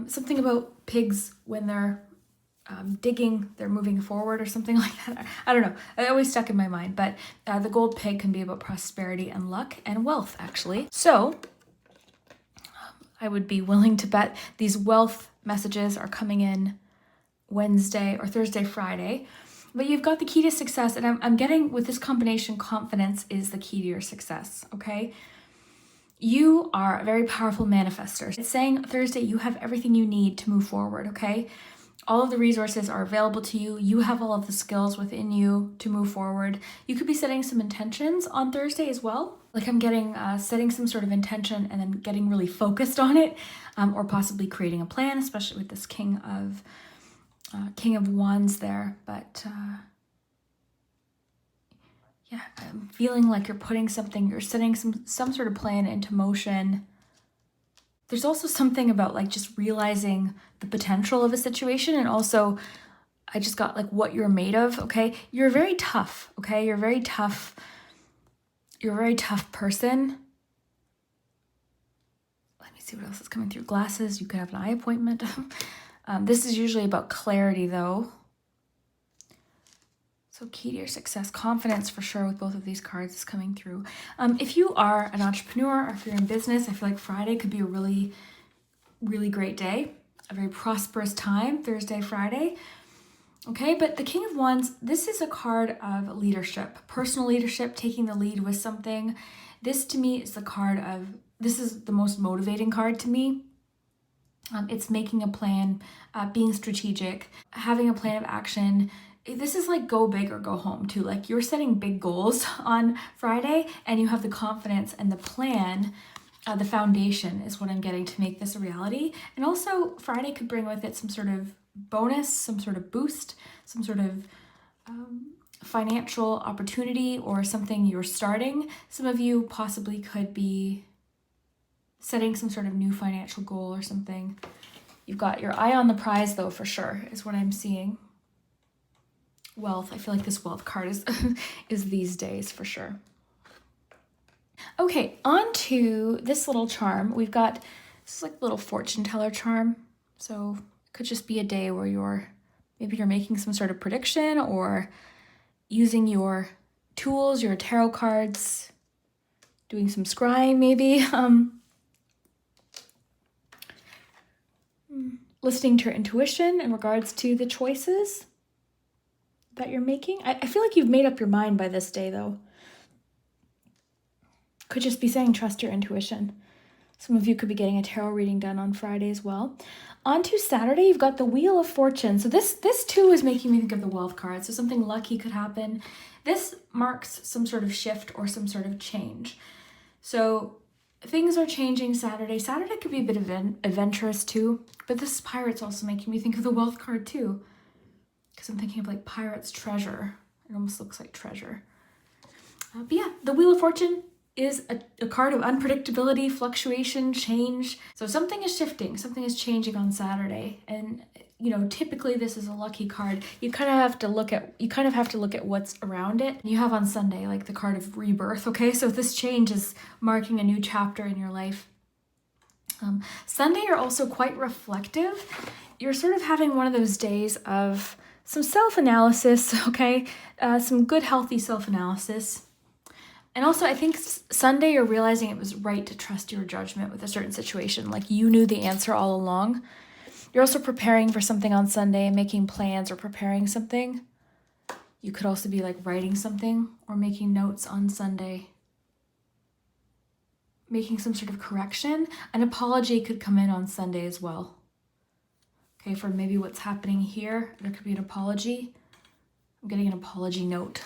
Something about pigs when they're digging, they're moving forward or something like that. I don't know. It always stuck in my mind. But the gold pig can be about prosperity and luck and wealth, actually. So I would be willing to bet these wealth messages are coming in Wednesday or Thursday, Friday. But you've got the key to success. And I'm getting with this combination, confidence is the key to your success, okay? You are a very powerful manifester. It's saying Thursday, you have everything you need to move forward, okay? All of the resources are available to you. You have all of the skills within you to move forward. You could be setting some intentions on Thursday as well. Like I'm getting setting some sort of intention and then getting really focused on it, or possibly creating a plan, especially with this King of Wands there. But yeah, I'm feeling like you're setting some sort of plan into motion. There's also something about like just realizing the potential of a situation, and also I just got like what you're made of, okay? You're very tough, okay? You're a very tough person. Let me see what else is coming through. Glasses, you could have an eye appointment. This is usually about clarity though. So key to your success, confidence for sure with both of these cards is coming through. If you are an entrepreneur or if you're in business, I feel like Friday could be a really, really great day, a very prosperous time, Thursday, Friday. Okay, but the King of Wands, this is a card of leadership, personal leadership, taking the lead with something. This to me is this is the most motivating card to me. It's making a plan, being strategic, having a plan of action. This is like go big or go home too. Like you're setting big goals on Friday and you have the confidence and the plan, the foundation is what I'm getting to make this a reality. And also Friday could bring with it some sort of bonus, some sort of boost, some sort of financial opportunity or something you're starting. Some of you possibly could be setting some sort of new financial goal or something. You've got your eye on the prize though, for sure, is what I'm seeing. Wealth, I feel like this wealth card is these days for sure. Okay, on to this little charm. We've got, this is like a little fortune teller charm. So it could just be a day where maybe you're making some sort of prediction or using your tools, your tarot cards, doing some scrying maybe. Listening to your intuition in regards to the choices that you're making. I feel like you've made up your mind by this day though. Could just be saying trust your intuition. Some of you could be getting a tarot reading done on Friday as well. On to Saturday, you've got the Wheel of Fortune. So this too is making me think of the Wealth card. So something lucky could happen. This marks some sort of shift or some sort of change. So things are changing Saturday. Saturday could be a bit of adventurous too, but this Pirate's also making me think of the Wealth card too, because I'm thinking of like Pirate's Treasure. It almost looks like treasure. But yeah, the Wheel of Fortune is a card of unpredictability, fluctuation, change. So something is shifting, something is changing on Saturday. And you know, typically this is a lucky card. You kind of have to look at what's around it. You have on Sunday like the card of rebirth, okay? So this change is marking a new chapter in your life. Sunday, you're also quite reflective. You're sort of having one of those days of some self-analysis, okay? Some good, healthy self-analysis. And also, I think Sunday, you're realizing it was right to trust your judgment with a certain situation. Like you knew the answer all along. You're also preparing for something on Sunday, making plans or preparing something. You could also be like writing something or making notes on Sunday. Making some sort of correction. An apology could come in on Sunday as well. Okay, for maybe what's happening here, there could be an apology. I'm getting an apology note.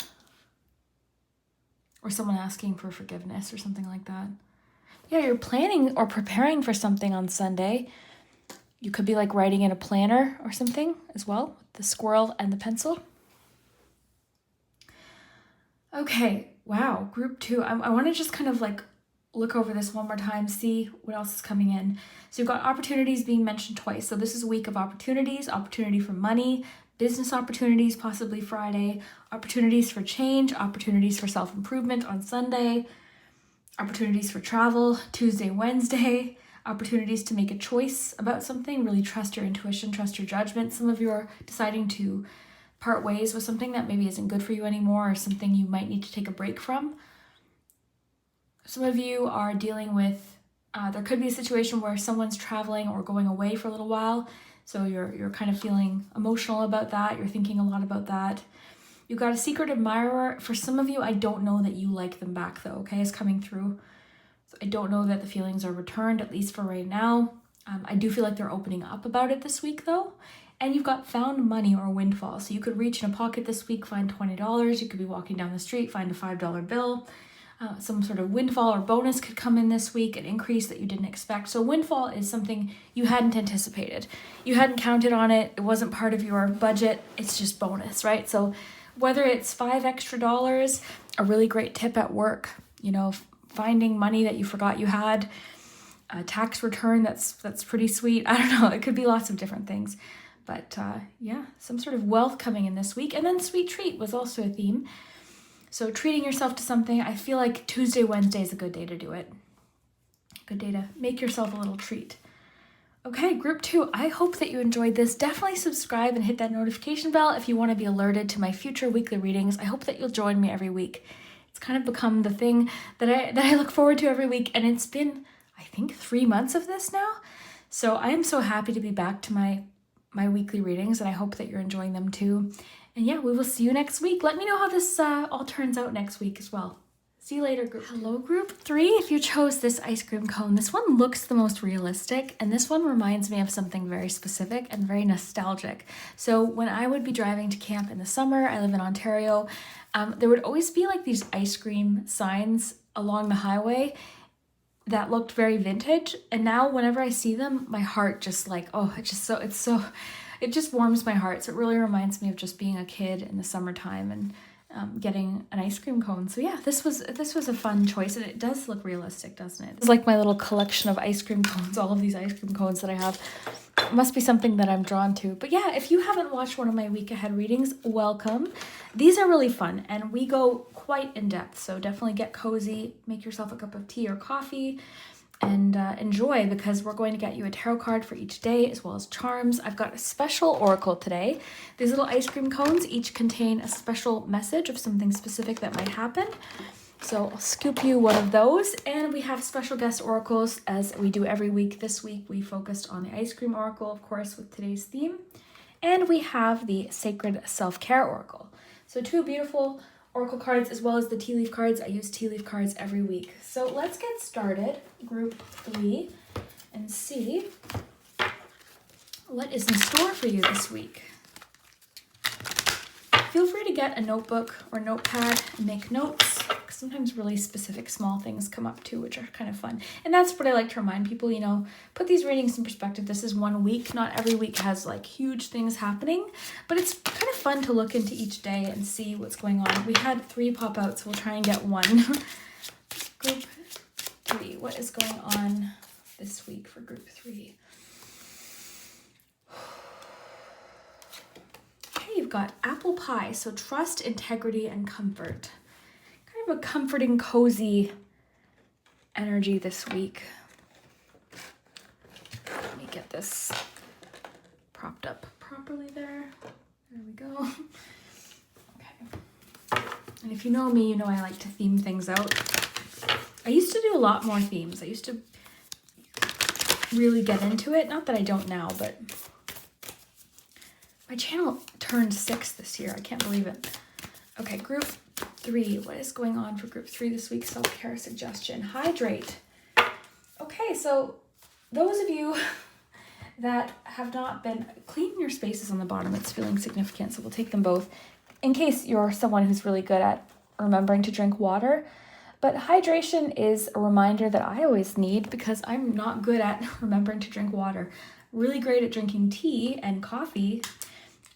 Or someone asking for forgiveness or something like that. Yeah, you're planning or preparing for something on Sunday. You could be like writing in a planner or something as well, with the squirrel and the pencil. Okay, wow, group 2. I want to just kind of like look over this one more time, see what else is coming in. So you've got opportunities being mentioned twice. So this is a week of opportunities, opportunity for money, business opportunities, possibly Friday, opportunities for change, opportunities for self-improvement on Sunday, opportunities for travel, Tuesday, Wednesday, opportunities to make a choice about something, really trust your intuition, trust your judgment. Some of you are deciding to part ways with something that maybe isn't good for you anymore or something you might need to take a break from. Some of you are dealing with, there could be a situation where someone's traveling or going away for a little while. So you're kind of feeling emotional about that. You're thinking a lot about that. You've got a secret admirer. For some of you, I don't know that you like them back though, okay? It's coming through. So I don't know that the feelings are returned, at least for right now. I do feel like they're opening up about it this week though. And you've got found money or windfall. So you could reach in a pocket this week, find $20. You could be walking down the street, find a $5 bill. Some sort of windfall or bonus could come in this week, an increase that you didn't expect. So windfall is something you hadn't anticipated. You hadn't counted on it. It wasn't part of your budget. It's just bonus, right? So whether it's $5 extra, a really great tip at work, you know, finding money that you forgot you had, a tax return that's pretty sweet. I don't know. It could be lots of different things. But yeah, some sort of wealth coming in this week. And then sweet treat was also a theme. So treating yourself to something, I feel like Tuesday, Wednesday is a good day to do it. Good day to make yourself a little treat. Okay, group 2, I hope that you enjoyed this. Definitely subscribe and hit that notification bell if you want to be alerted to my future weekly readings. I hope that you'll join me every week. It's kind of become the thing that I look forward to every week, and it's been, I think, 3 months of this now. So I am so happy to be back to my weekly readings, and I hope that you're enjoying them too. And yeah, we will see you next week. Let me know how this all turns out next week as well. See you later, group. Hello, group 3. If you chose this ice cream cone, this one looks the most realistic, and this one reminds me of something very specific and very nostalgic. So when I would be driving to camp in the summer, I live in Ontario, there would always be like these ice cream signs along the highway that looked very vintage. And now whenever I see them, my heart just like, oh, it just warms my heart. So it really reminds me of just being a kid in the summertime and getting an ice cream cone. So yeah, this was a fun choice, and it does look realistic, doesn't it? It's like my little collection of ice cream cones, all of these ice cream cones that I have. It must be something that I'm drawn to. But yeah, if you haven't watched one of my week ahead readings, welcome. These are really fun, and we go quite in depth. So definitely get cozy, make yourself a cup of tea or coffee, and enjoy, because we're going to get you a tarot card for each day as well as charms. I've got a special oracle today. These little ice cream cones each contain a special message of something specific that might happen. So I'll scoop you one of those, and we have special guest oracles as we do every week. This week we focused on the ice cream oracle, of course, with today's theme, and we have the sacred self-care oracle. So 2 beautiful oracle cards as well as the tea leaf cards. I use tea leaf cards every week. So let's get started, group 3, and see what is in store for you this week. Feel free to get a notebook or notepad and make notes. Sometimes really specific small things come up too, which are kind of fun. And that's what I like to remind people, you know, put these readings in perspective. This is 1 week. Not every week has like huge things happening, but it's kind of fun to look into each day and see what's going on. We had 3 pop out, so we'll try and get 1. Group 3, what is going on this week for group 3? Okay, you've got apple pie, so trust, integrity, and comfort. Kind of a comforting, cozy energy this week. Let me get this propped up properly there. There we go. Okay. And if you know me, you know I like to theme things out. I used to do a lot more themes. I used to really get into it. Not that I don't now, but my channel turned 6 this year. I can't believe it. Okay, group 3. What is going on for group 3 this week? Self-care suggestion. Hydrate. Okay, so those of you that have not been, clean your spaces on the bottom. It's feeling significant, so we'll take them both in case you're someone who's really good at remembering to drink water. But hydration is a reminder that I always need because I'm not good at remembering to drink water. Really great at drinking tea and coffee,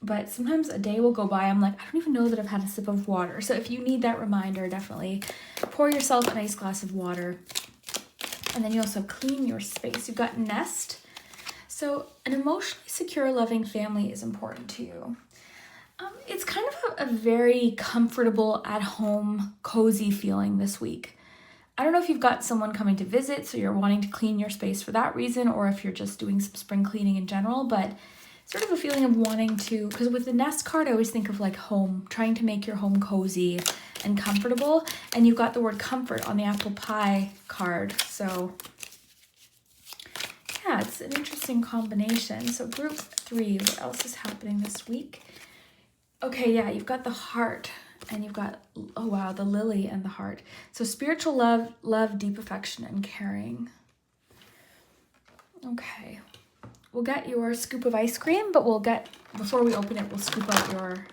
but sometimes a day will go by, I'm like, I don't even know that I've had a sip of water. So if you need that reminder, definitely pour yourself a nice glass of water. And then you also clean your space. You've got Nest. So an emotionally secure, loving family is important to you. It's kind of a very comfortable, at-home, cozy feeling this week. I don't know if you've got someone coming to visit, so you're wanting to clean your space for that reason, or if you're just doing some spring cleaning in general, but sort of a feeling of wanting to, because with the Nest card, I always think of like home, trying to make your home cozy and comfortable. And you've got the word comfort on the apple pie card. So yeah, it's an interesting combination. So group 3, what else is happening this week? Okay, yeah, you've got the heart and you've got, oh wow, the lily and the heart. So spiritual love, deep affection, and caring. Okay. We'll get your scoop of ice cream, but before we open it, we'll scoop out your,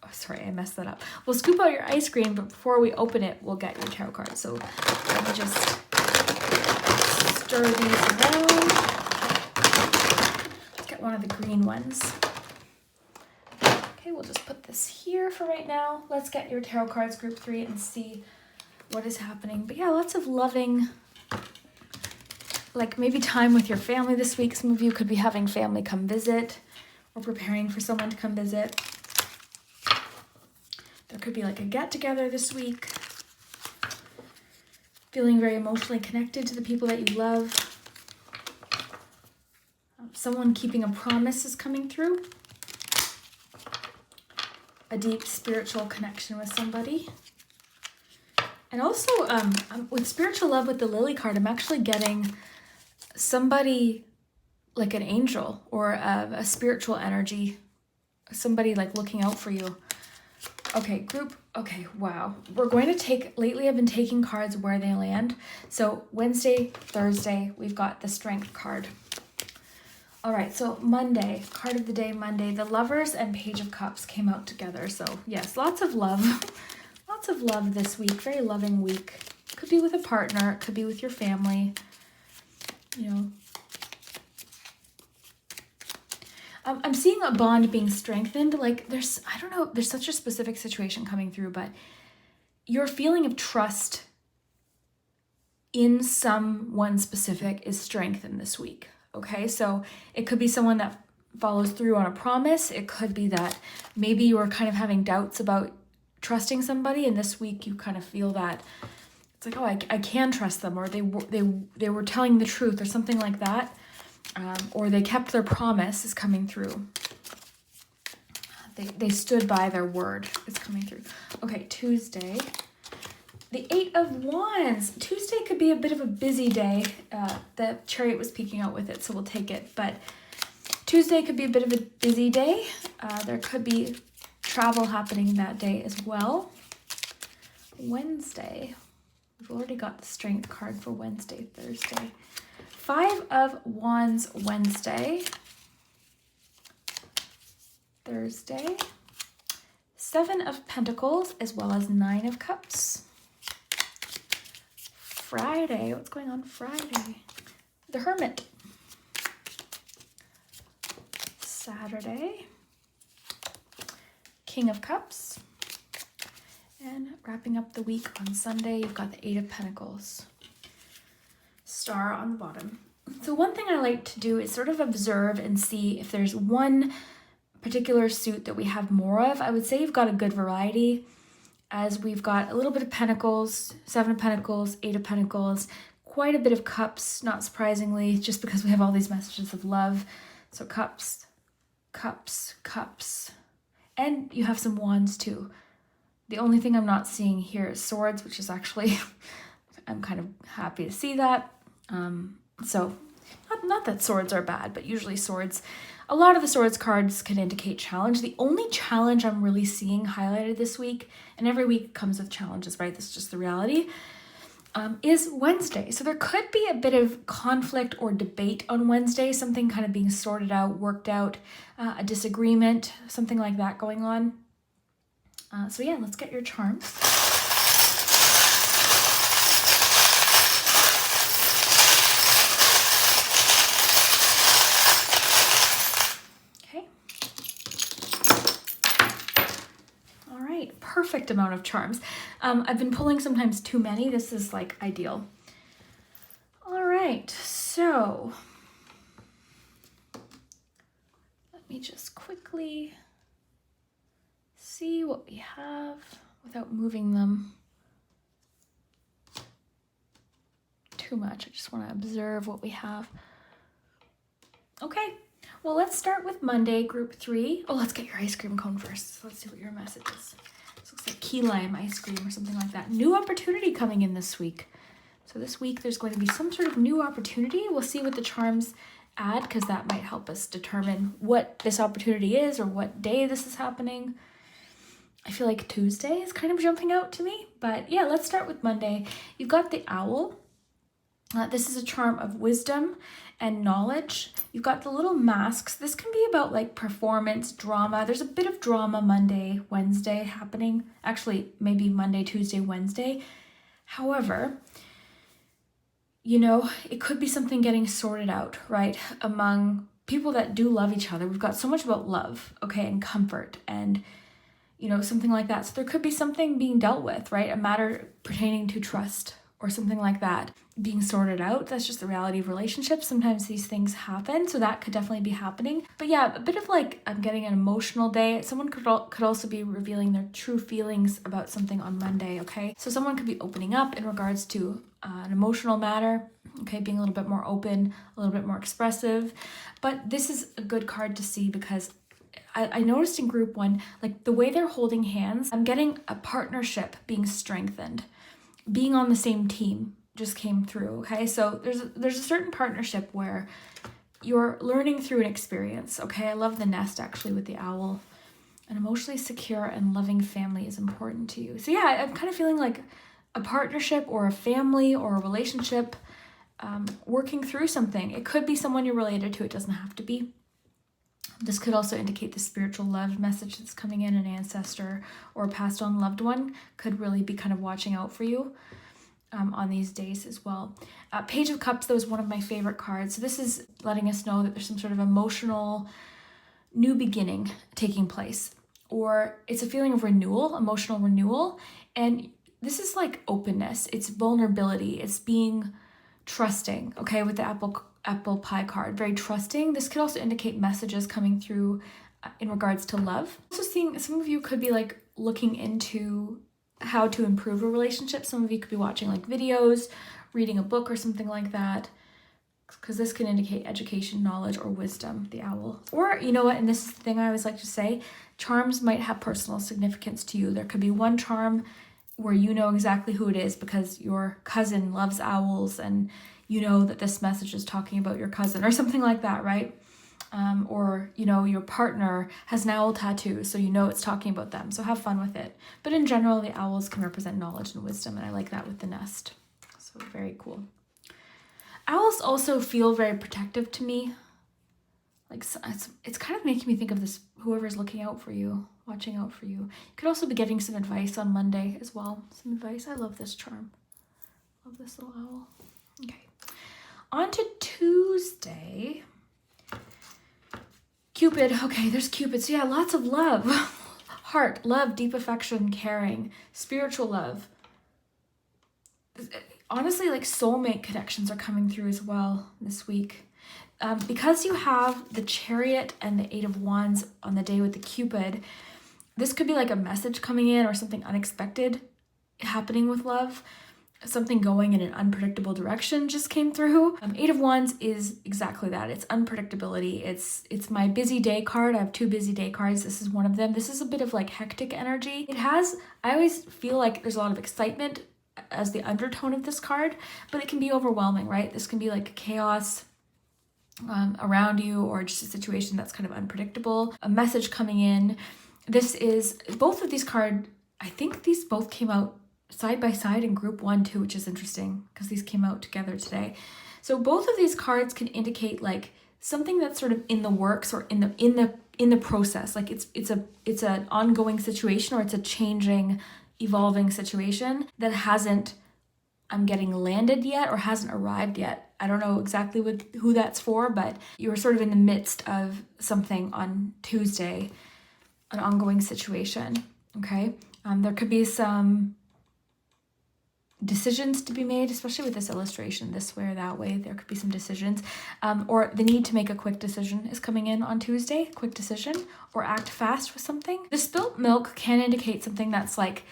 oh, sorry, I messed that up. We'll scoop out your ice cream, but before we open it, we'll get your tarot card. So let me just stir these around. Let's get one of the green ones. Okay, we'll just put this here for right now. Let's get your tarot cards, group 3, and see what is happening. But yeah, lots of loving, like maybe time with your family this week. Some of you could be having family come visit or preparing for someone to come visit. There could be like a get-together this week. Feeling very emotionally connected to the people that you love. Someone keeping a promise is coming through. A deep spiritual connection with somebody. And also with spiritual love with the lily card, I'm actually getting somebody like an angel or a spiritual energy, somebody like looking out for you. Okay, group, okay, wow. We're going to take, lately I've been taking cards where they land. So Wednesday, Thursday, we've got the Strength card. All right, so Monday, card of the day, Monday, the Lovers and Page of Cups came out together. So yes, lots of love. Lots of love this week, very loving week. Could be with a partner, it could be with your family. You know, I'm seeing a bond being strengthened. Like there's such a specific situation coming through, but your feeling of trust in someone specific is strengthened this week. Okay, so it could be someone that follows through on a promise. It could be that maybe you were kind of having doubts about trusting somebody, and this week you kind of feel that it's like, oh, I can trust them, or they were telling the truth, or something like that, or they kept their promise is coming through. They stood by their word is coming through. Okay, Tuesday, the 8 of Wands. Tuesday could be a bit of a busy day. The Chariot was peeking out with it, so we'll take it. But Tuesday could be a bit of a busy day. There could be travel happening that day as well. Wednesday. We've already got the strength card for Wednesday, Thursday. 5 of Wands Wednesday. Thursday. 7 of Pentacles as well as 9 of Cups. Friday. What's going on Friday? The Hermit. Saturday. King of Cups. And wrapping up the week on Sunday, you've got the 8 of Pentacles. Star on the bottom. So one thing I like to do is sort of observe and see if there's one particular suit that we have more of. I would say you've got a good variety, as we've got a little bit of Pentacles, 7 of Pentacles, 8 of Pentacles, quite a bit of Cups, not surprisingly, just because we have all these messages of love. So Cups, Cups, Cups. And you have some Wands too. The only thing I'm not seeing here is Swords, which is actually, I'm kind of happy to see that. So not that Swords are bad, but usually Swords, a lot of the Swords cards can indicate challenge. The only challenge I'm really seeing highlighted this week, and every week comes with challenges, right? That's just the reality, is Wednesday. So there could be a bit of conflict or debate on Wednesday, something kind of being sorted out, worked out, a disagreement, something like that going on. So yeah, let's get your charms. Okay. All right, perfect amount of charms. I've been pulling sometimes too many. This is like ideal. All right, so let me just quickly see what we have without moving them too much. I just want to observe what we have. Okay, well, let's start with Monday, group 3. Oh, let's get your ice cream cone first. So let's see what your message is. This looks like key lime ice cream or something like that. New opportunity coming in this week. So this week there's going to be some sort of new opportunity. We'll see what the charms add, because that might help us determine what this opportunity is or what day this is happening. I feel like Tuesday is kind of jumping out to me, but yeah, let's start with Monday. You've got the owl. This is a charm of wisdom and knowledge. You've got the little masks. This can be about like performance, drama. There's a bit of drama Monday, Wednesday happening. Actually, maybe Monday, Tuesday, Wednesday. However, you know, it could be something getting sorted out, right? Among people that do love each other. We've got so much about love, okay, and comfort and, you know, something like that. So there could be something being dealt with, right? A matter pertaining to trust or something like that being sorted out. That's just the reality of relationships. Sometimes these things happen, so that could definitely be happening. But yeah, a bit of like, I'm getting an emotional day. Someone could also be revealing their true feelings about something on Monday, okay? So someone could be opening up in regards to an emotional matter, okay? Being a little bit more open, a little bit more expressive. But this is a good card to see because I noticed in group 1, like the way they're holding hands, I'm getting a partnership being strengthened. Being on the same team just came through, okay? So there's a certain partnership where you're learning through an experience, okay? I love the nest actually with the owl. An emotionally secure and loving family is important to you. So yeah, I'm kind of feeling like a partnership or a family or a relationship working through something. It could be someone you're related to. It doesn't have to be. This could also indicate the spiritual love message that's coming in. An ancestor or a passed on loved one could really be kind of watching out for you on these days as well. Page of Cups, though, is one of my favorite cards. So this is letting us know that there's some sort of emotional new beginning taking place, or it's a feeling of renewal, emotional renewal. And this is like openness. It's vulnerability. It's being trusting, okay, with the apple pie card, very trusting. This could also indicate messages coming through in regards to love. Also seeing some of you could be like looking into how to improve a relationship. Some of you could be watching like videos, reading a book or something like that, because this can indicate education, knowledge, or wisdom, the owl. Or, you know what, and this is the thing I always like to say, charms might have personal significance to you. There could be one charm where you know exactly who it is because your cousin loves owls and you know that this message is talking about your cousin or something like that, right? or, you know, your partner has an owl tattoo, so you know it's talking about them. So have fun with it. But in general, the owls can represent knowledge and wisdom, and I like that with the nest. So very cool. Owls also feel very protective to me. Like it's kind of making me think of this, whoever's looking out for you, watching out for you. You could also be getting some advice on Monday as well. Some advice. I love this charm. Love this little owl. Okay. On to Tuesday. Cupid. Okay, there's Cupid. So yeah, lots of love. Heart, love, deep affection, caring, spiritual love. Honestly, like soulmate connections are coming through as well this week. Because you have the Chariot and the Eight of Wands on the day with the Cupid, this could be like a message coming in or something unexpected happening with love. Something going in an unpredictable direction just came through. Eight of Wands is exactly that. It's unpredictability. It's my busy day card. I have 2 busy day cards. This is one of them. This is a bit of like hectic energy. I always feel like there's a lot of excitement as the undertone of this card, but it can be overwhelming, right? This can be like chaos around you, or just a situation that's kind of unpredictable, a message coming in. This is both of these cards. I think these both came out side by side in group 1 too, which is interesting because these came out together today. So both of these cards can indicate like something that's sort of in the works or in the process. Like it's an ongoing situation, or it's a changing, evolving situation that hasn't, I'm getting, landed yet or hasn't arrived yet. I don't know exactly who that's for, but you're sort of in the midst of something on Tuesday, an ongoing situation, okay? There could be some decisions to be made, especially with this illustration, this way or that way. There could be some decisions, or the need to make a quick decision is coming in on Tuesday, quick decision, or act fast with something. The spilt milk can indicate something that's like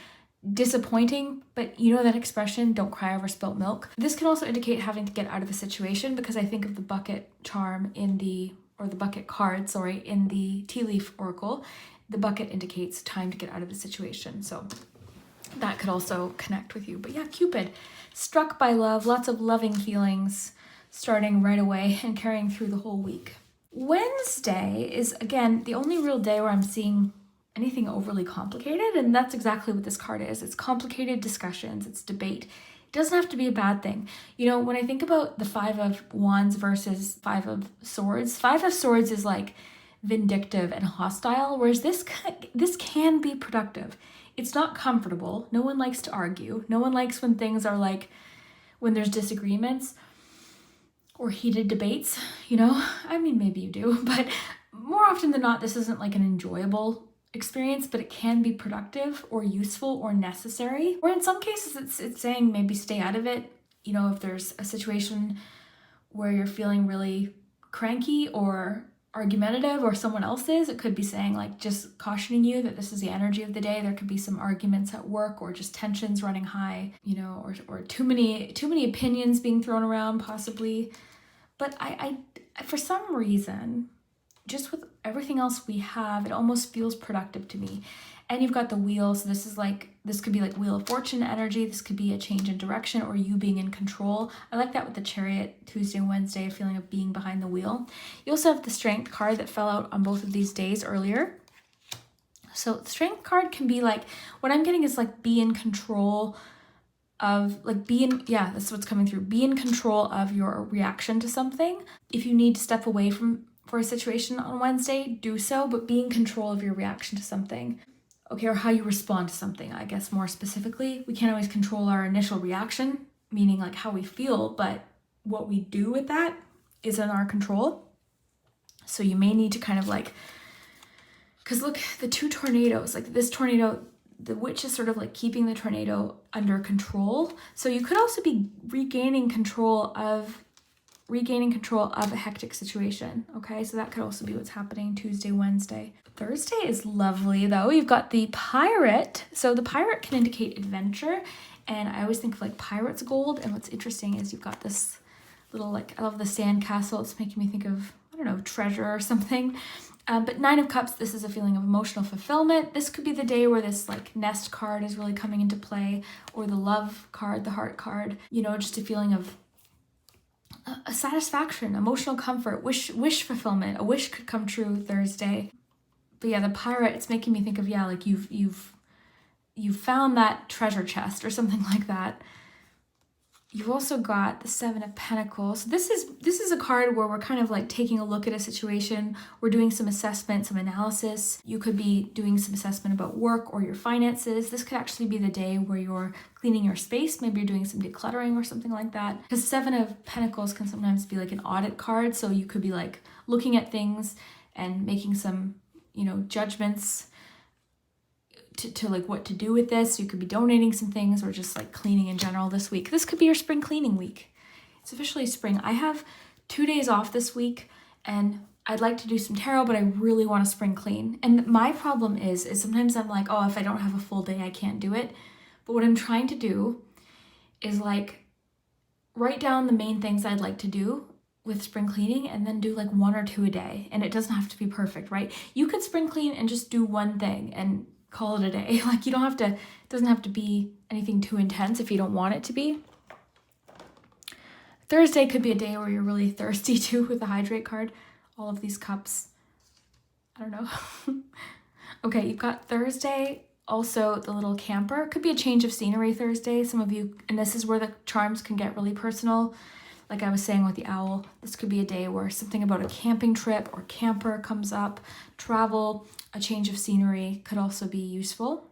disappointing, but you know that expression, don't cry over spilt milk. This can also indicate having to get out of a situation, because I think of the bucket charm the bucket card, in the tea leaf oracle. The bucket indicates time to get out of a situation. So that could also connect with you. But yeah, Cupid, struck by love, lots of loving feelings starting right away and carrying through the whole week. Wednesday is, again, the only real day where I'm seeing anything overly complicated, and that's exactly what this card is. It's complicated discussions, it's debate. It doesn't have to be a bad thing. You know, when I think about the 5 of Wands versus 5 of Swords, 5 of Swords is like vindictive and hostile, whereas this can be productive. It's not comfortable. No one likes to argue. No one likes when things are like, when there's disagreements or heated debates, you know? I mean, maybe you do, but more often than not, this isn't like an enjoyable experience, but it can be productive or useful or necessary. Or in some cases, it's saying maybe stay out of it. You know, if there's a situation where you're feeling really cranky or argumentative, or someone else is, it could be saying like, just cautioning you that this is the energy of the day. There could be some arguments at work, or just tensions running high, you know, or too many opinions being thrown around possibly. But I for some reason, just with everything else we have, it almost feels productive to me. And you've got the wheel, so this could be like Wheel of Fortune energy. This could be a change in direction, or you being in control. I like that with the Chariot, Tuesday and Wednesday, a feeling of being behind the wheel. You also have the Strength card that fell out on both of these days earlier. So the Strength card can be like, what I'm getting is like be in control of, like that's what's coming through. Be in control of your reaction to something. If you need to step away for a situation on Wednesday, do so, but be in control of your reaction to something. Okay, or how you respond to something, I guess more specifically. We can't always control our initial reaction, meaning like how we feel, but what we do with that is in our control. So you may need to kind of like, because look, the 2 tornadoes, like this tornado, the witch is sort of like keeping the tornado under control. So you could also be regaining control of a hectic situation. Okay, so that could also be what's happening Tuesday, Wednesday. Thursday is lovely though. You've got the Pirate. So the Pirate can indicate adventure, and I always think of like pirate's gold. And what's interesting is you've got this little, like, I love the sand castle. It's making me think of, I don't know, treasure or something. But 9 of Cups, this is a feeling of emotional fulfillment. This could be the day where this like Nest card is really coming into play, or the Love card, the Heart card, you know, just a feeling of a satisfaction, emotional comfort, wish fulfillment. A wish could come true Thursday. But yeah, the Pirate, it's making me think of, yeah, like you've found that treasure chest or something like that. You've also got the Seven of Pentacles. This is a card where we're kind of like taking a look at a situation. We're doing some assessment, some analysis. You could be doing some assessment about work or your finances. This could actually be the day where you're cleaning your space. Maybe you're doing some decluttering or something like that. Because Seven of Pentacles can sometimes be like an audit card. So you could be like looking at things and making some, judgments to like what to do with this. You could be donating some things or just like cleaning in general this week. This could be your spring cleaning week. It's officially spring. I have 2 days off this week and I'd like to do some tarot, but I really want to spring clean. And my problem is sometimes I'm like, oh, if I don't have a full day, I can't do it. But what I'm trying to do is like write down the main things I'd like to do with spring cleaning and then do like 1 or 2 a day. And it doesn't have to be perfect, right? You could spring clean and just do one thing and call it a day. Like you don't have to, it doesn't have to be anything too intense if you don't want it to be. Thursday could be a day where you're really thirsty too with the hydrate card. All of these cups. I don't know. Okay, you've got Thursday. Also, the little camper. Could be a change of scenery Thursday. Some of you, and this is where the charms can get really personal. Like I was saying with the owl, this could be a day where something about a camping trip or camper comes up. Travel, a change of scenery could also be useful.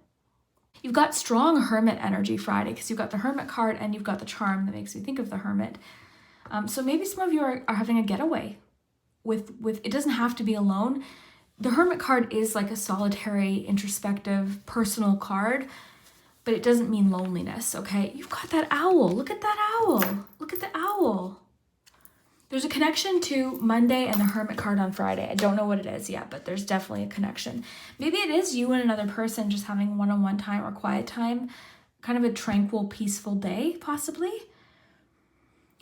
You've got strong Hermit energy Friday because you've got the Hermit card and you've got the charm that makes me think of the Hermit. So maybe some of you are having a getaway with it doesn't have to be alone. The Hermit card is like a solitary, introspective, personal card, but it doesn't mean loneliness, okay? You've got that owl. Look at that owl. Look at the owl. There's a connection to Monday and the Hermit card on Friday. I don't know what it is yet, but there's definitely a connection. Maybe it is you and another person just having one-on-one time or quiet time, kind of a tranquil, peaceful day, possibly.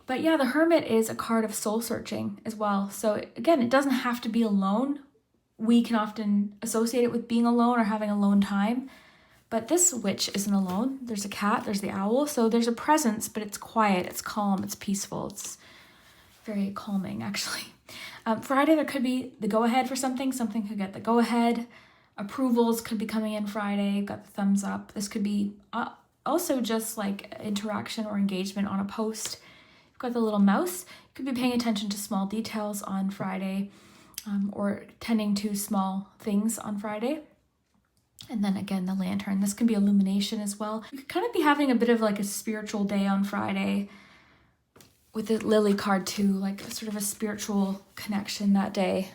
But yeah, the Hermit is a card of soul searching as well. So again, it doesn't have to be alone. We can often associate it with being alone or having alone time. But this witch isn't alone. There's a cat, there's the owl. So there's a presence, but it's quiet, it's calm, it's peaceful. It's very calming, actually. Friday, there could be the go-ahead for something. Something could get the go-ahead. Approvals could be coming in Friday. Got the thumbs up. This could be also just like interaction or engagement on a post. You've got the little mouse. You could be paying attention to small details on Friday or tending to small things on Friday. And then again, the lantern. This can be illumination as well. You could kind of be having a bit of like a spiritual day on Friday with the Lily card too, like sort of a spiritual connection that day.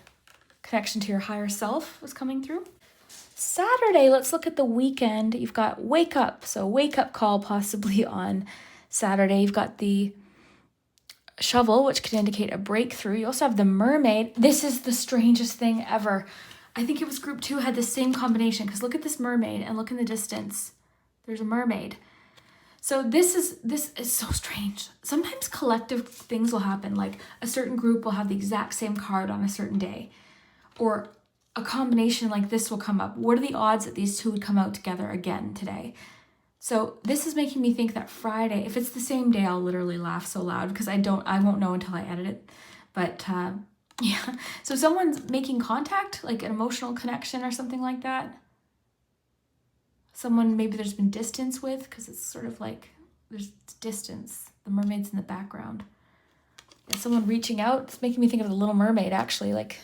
Connection to your higher self was coming through. Saturday, let's look at the weekend. You've got wake up. So wake up call possibly on Saturday. You've got the shovel, which could indicate a breakthrough. You also have the mermaid. This is the strangest thing ever. I think it was group 2 had the same combination because look at this mermaid and look in the distance. There's a mermaid. So this is so strange. Sometimes collective things will happen, like a certain group will have the exact same card on a certain day, or a combination like this will come up. What are the odds that these two would come out together again today? So this is making me think that Friday, if it's the same day, I'll literally laugh so loud because I won't know until I edit it. But yeah, so someone's making contact, like an emotional connection or something like that. Someone maybe there's been distance with, because it's sort of like there's distance. The mermaid's in the background. Yeah, someone reaching out. It's making me think of the Little Mermaid, actually, like,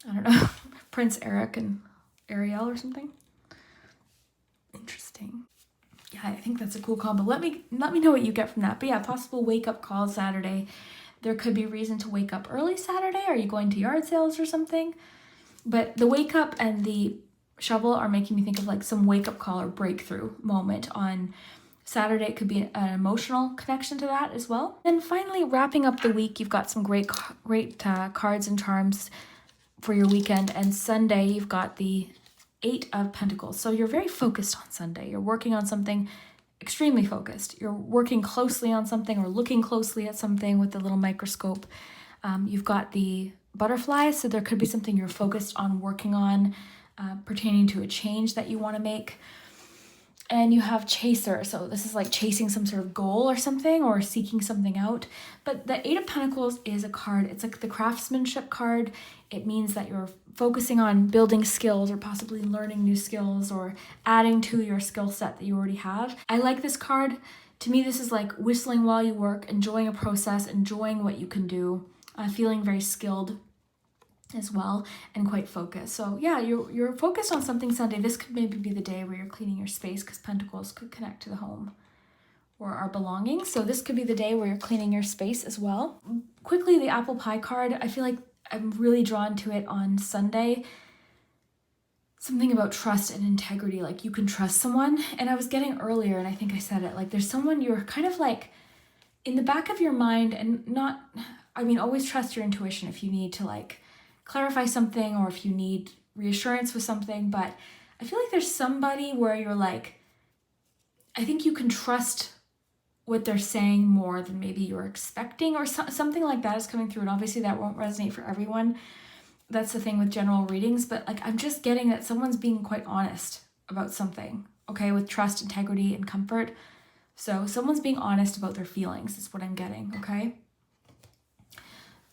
I don't know, Prince Eric and Ariel or something. Interesting. Yeah, I think that's a cool combo. Let me know what you get from that. But yeah, possible wake-up call Saturday. There could be reason to wake up early Saturday. Are you going to yard sales or something? But the wake up and the shovel are making me think of like some wake up call or breakthrough moment on Saturday. It could be an emotional connection to that as well. And finally, wrapping up the week, you've got some great cards and charms for your weekend. And Sunday, you've got the 8 of Pentacles. So you're very focused on Sunday. You're working on something extremely focused. You're working closely on something or looking closely at something with the little microscope. You've got the butterfly, so there could be something you're focused on working on pertaining to a change that you want to make. And you have Chaser, so this is like chasing some sort of goal or something, or seeking something out. But the Eight of Pentacles is a card, it's like the craftsmanship card. It means that you're focusing on building skills or possibly learning new skills or adding to your skill set that you already have. I like this card. To me, this is like whistling while you work, enjoying a process, enjoying what you can do, feeling very skilled as well, and quite focused. So yeah, you're focused on something Sunday. This could maybe be the day where you're cleaning your space, because Pentacles could connect to the home or our belongings. So this could be the day where you're cleaning your space as well. Quickly, the apple pie card, I feel like I'm really drawn to it on Sunday. Something about trust and integrity, like you can trust someone. And I was getting earlier, and I think I said it, like there's someone you're kind of like in the back of your mind, and not, I mean, always trust your intuition if you need to like clarify something or if you need reassurance with something. But I feel like there's somebody where you're like, I think you can trust what they're saying more than maybe you're expecting, or something like that is coming through. And obviously that won't resonate for everyone. That's the thing with general readings, but like I'm just getting that someone's being quite honest about something, okay, with trust, integrity, and comfort. So someone's being honest about their feelings is what I'm getting, okay?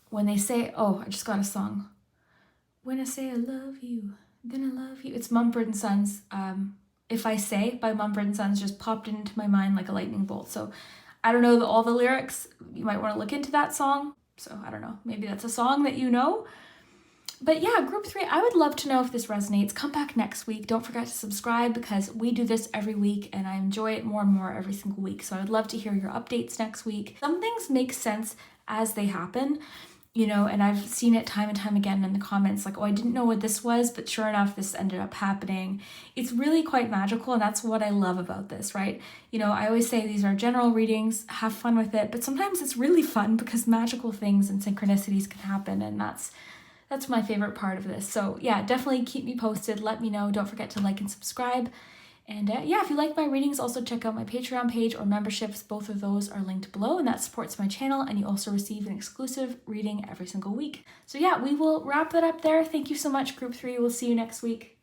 When they say, oh, I just got a song. When I say I love you, then I love you. It's Mumford & Sons. If I Say by Mumford & Sons just popped into my mind like a lightning bolt. So I don't know all the lyrics. You might want to look into that song. So I don't know. Maybe that's a song that you know. But yeah, group 3, I would love to know if this resonates. Come back next week. Don't forget to subscribe, because we do this every week and I enjoy it more and more every single week. So I would love to hear your updates next week. Some things make sense as they happen, you know, and I've seen it time and time again in the comments, like, oh, I didn't know what this was, but sure enough, this ended up happening. It's really quite magical, and that's what I love about this, right? You know, I always say these are general readings, have fun with it, but sometimes it's really fun because magical things and synchronicities can happen, and that's my favorite part of this. So yeah, definitely keep me posted. Let me know. Don't forget to like and subscribe. And yeah, if you like my readings, also check out my Patreon page or memberships. Both of those are linked below, and that supports my channel. And you also receive an exclusive reading every single week. So yeah, we will wrap that up there. Thank you so much, group 3. We'll see you next week.